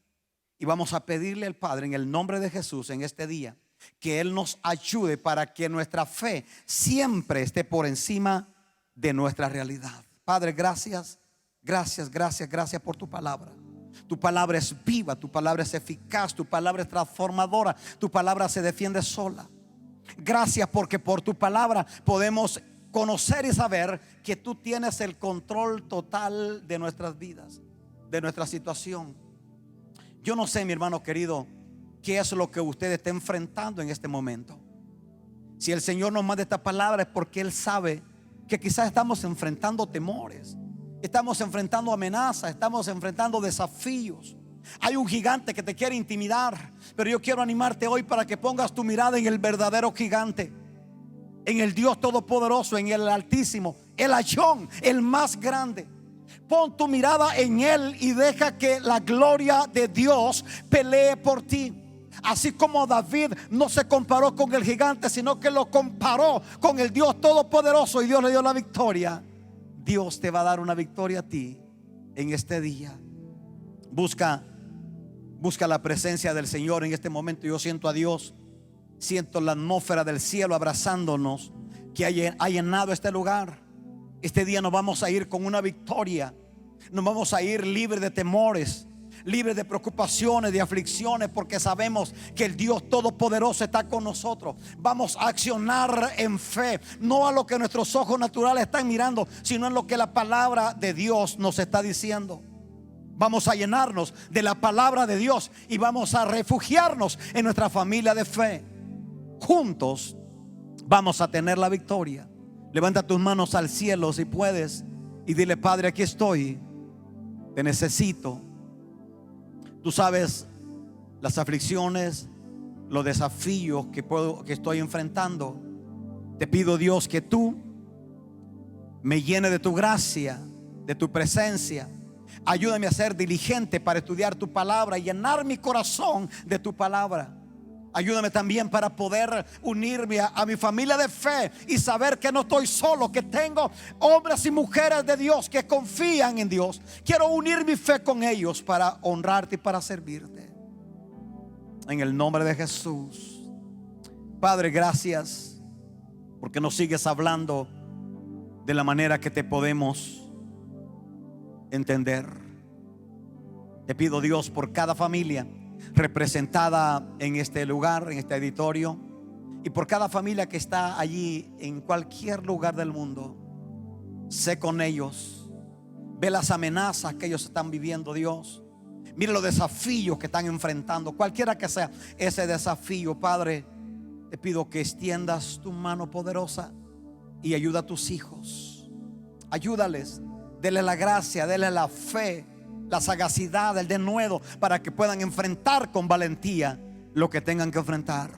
S1: y vamos a pedirle al Padre, en el nombre de Jesús, en este día, que Él nos ayude para que nuestra fe siempre esté por encima de nuestra realidad. Padre, gracias, gracias, gracias, gracias por tu palabra. Tu palabra es viva, tu palabra es eficaz, tu palabra es transformadora, tu palabra se defiende sola. Gracias porque por tu palabra podemos conocer y saber que tú tienes el control total de nuestras vidas, de nuestra situación. Yo no sé, mi hermano querido, qué es lo que usted está enfrentando en este momento. Si el Señor nos manda esta palabra es porque Él sabe que quizás estamos enfrentando temores, estamos enfrentando amenazas, estamos enfrentando desafíos. Hay un gigante que te quiere intimidar, pero yo quiero animarte hoy para que pongas tu mirada en el verdadero gigante, en el Dios todopoderoso, en el Altísimo, el Ayón, el más grande. Pon tu mirada en Él y deja que la gloria de Dios pelee por ti. Así como David no se comparó con el gigante, sino que lo comparó con el Dios todopoderoso y Dios le dio la victoria. Dios te va a dar una victoria a ti en este día. Busca la presencia del Señor en este momento. Yo siento a Dios, siento la atmósfera del cielo abrazándonos, que ha llenado este lugar. Este día nos vamos a ir con una victoria. Nos vamos a ir libres de temores, libres de preocupaciones, de aflicciones, porque sabemos que el Dios todopoderoso está con nosotros. Vamos a accionar en fe, no a lo que nuestros ojos naturales están mirando, sino en lo que la palabra de Dios nos está diciendo. Vamos a llenarnos de la palabra de Dios y vamos a refugiarnos en nuestra familia de fe. Juntos vamos a tener la victoria. Levanta tus manos al cielo si puedes y dile: Padre, aquí estoy, te necesito. Tú sabes las aflicciones, los desafíos que estoy enfrentando. Te pido, Dios, que tú me llene de tu gracia, de tu presencia. Ayúdame a ser diligente para estudiar tu palabra y llenar mi corazón de tu palabra. Ayúdame también para poder unirme a mi familia de fe y saber que no estoy solo, que tengo hombres y mujeres de Dios que confían en Dios. Quiero unir mi fe con ellos para honrarte y para servirte. En el nombre de Jesús. Padre, gracias porque nos sigues hablando de la manera que te podemos entender. Te pido, Dios, por cada familia representada en este lugar, en este auditorio, y por cada familia que está allí en cualquier lugar del mundo. Sé con ellos, ve las amenazas que ellos están viviendo, Dios. Mira los desafíos que están enfrentando, cualquiera que sea ese desafío. Padre, te pido que extiendas tu mano poderosa y ayuda a tus hijos. Ayúdales, dele la gracia, dele la fe, la sagacidad, el denuedo, para que puedan enfrentar con valentía lo que tengan que enfrentar.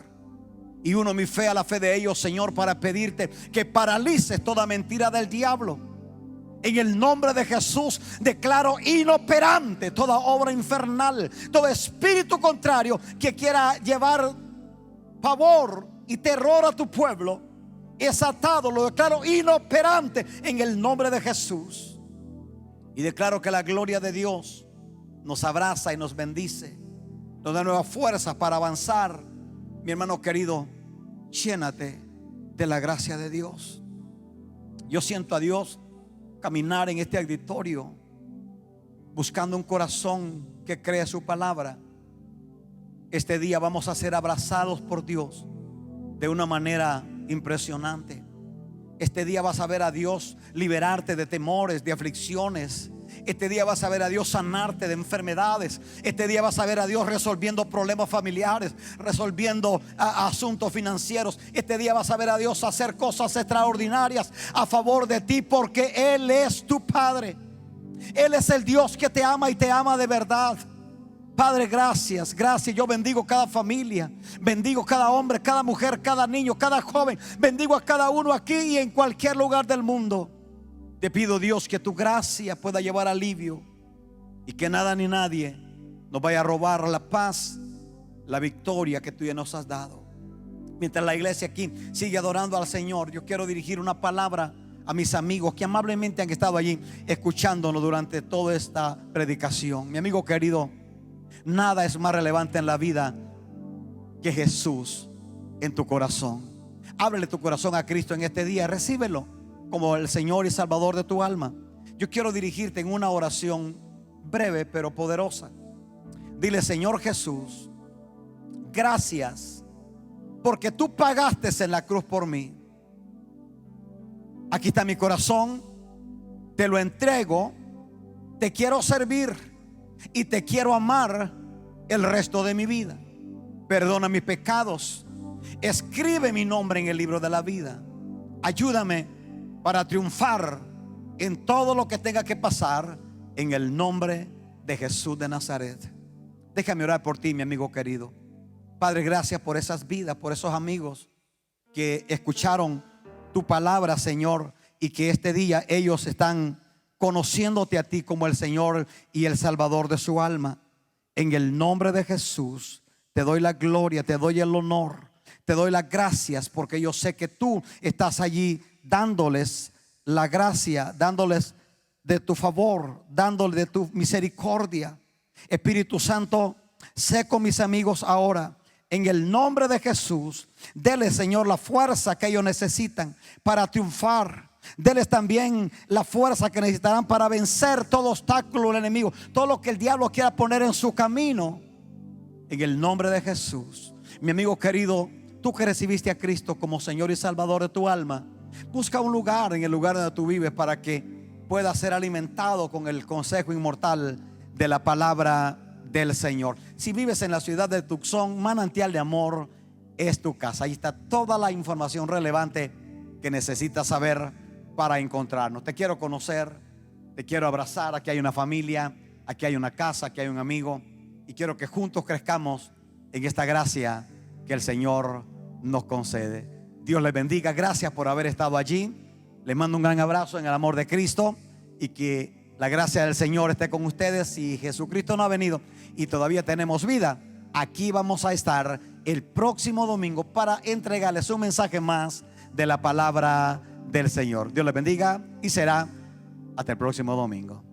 S1: Y uno mi fe a la fe de ellos, Señor, para pedirte que paralices toda mentira del diablo. En el nombre de Jesús declaro inoperante toda obra infernal, todo espíritu contrario que quiera llevar pavor y terror a tu pueblo. Es atado, lo declaro inoperante en el nombre de Jesús. Y declaro que la gloria de Dios nos abraza y nos bendice, nos da nuevas fuerzas para avanzar. Mi hermano querido, llénate de la gracia de Dios. Yo siento a Dios caminar en este auditorio buscando un corazón que cree su palabra. Este día vamos a ser abrazados por Dios de una manera impresionante. Este día vas a ver a Dios liberarte de temores, de aflicciones. Este día vas a ver a Dios sanarte de enfermedades. Este día vas a ver a Dios resolviendo problemas familiares, resolviendo asuntos financieros. Este día vas a ver a Dios hacer cosas extraordinarias a favor de ti, porque Él es tu Padre. Él es el Dios que te ama y te ama de verdad. Padre, gracias, gracias. Yo bendigo cada familia, bendigo cada hombre, cada mujer, cada niño, cada joven. Bendigo a cada uno aquí y en cualquier lugar del mundo. Te pido, Dios, que tu gracia pueda llevar alivio y que nada ni nadie nos vaya a robar la paz, la victoria que tú ya nos has dado. Mientras la iglesia aquí sigue adorando al Señor, yo quiero dirigir una palabra a mis amigos que amablemente han estado allí escuchándonos durante toda esta predicación. Mi amigo querido, nada es más relevante en la vida que Jesús en tu corazón. Ábrele tu corazón a Cristo en este día. Recíbelo como el Señor y Salvador de tu alma. Yo quiero dirigirte en una oración breve pero poderosa. Dile: Señor Jesús, gracias porque tú pagaste en la cruz por mí. Aquí está mi corazón, te lo entrego. Te quiero servir y te quiero amar el resto de mi vida. Perdona mis pecados, escribe mi nombre en el libro de la vida. Ayúdame para triunfar en todo lo que tenga que pasar, en el nombre de Jesús de Nazaret. Déjame orar por ti, mi amigo querido. Padre, gracias por esas vidas, por esos amigos que escucharon tu palabra, Señor, y que este día ellos están conociéndote a ti como el Señor y el Salvador de su alma. En el nombre de Jesús te doy la gloria, te doy el honor, te doy las gracias, porque yo sé que tú estás allí dándoles la gracia, dándoles de tu favor, dándoles de tu misericordia. Espíritu Santo, sé con mis amigos ahora. En el nombre de Jesús, dele, Señor, la fuerza que ellos necesitan para triunfar. Deles también la fuerza que necesitarán para vencer todo obstáculo del enemigo, todo lo que el diablo quiera poner en su camino. En el nombre de Jesús. Mi amigo querido, tú que recibiste a Cristo como Señor y Salvador de tu alma, busca un lugar en el lugar donde tú vives para que puedas ser alimentado con el consejo inmortal de la palabra del Señor. Si vives en la ciudad de Tucson, Manantial de Amor es tu casa. Ahí está toda la información relevante que necesitas saber para encontrarnos. Te quiero conocer, te quiero abrazar. Aquí hay una familia, aquí hay una casa, aquí hay un amigo, y quiero que juntos crezcamos en esta gracia que el Señor nos concede. Dios les bendiga. Gracias por haber estado allí. Les mando un gran abrazo en el amor de Cristo, y que la gracia del Señor esté con ustedes. Si Jesucristo no ha venido y todavía tenemos vida, aquí vamos a estar el próximo domingo para entregarles un mensaje más de la palabra del Señor. Dios les bendiga y será hasta el próximo domingo.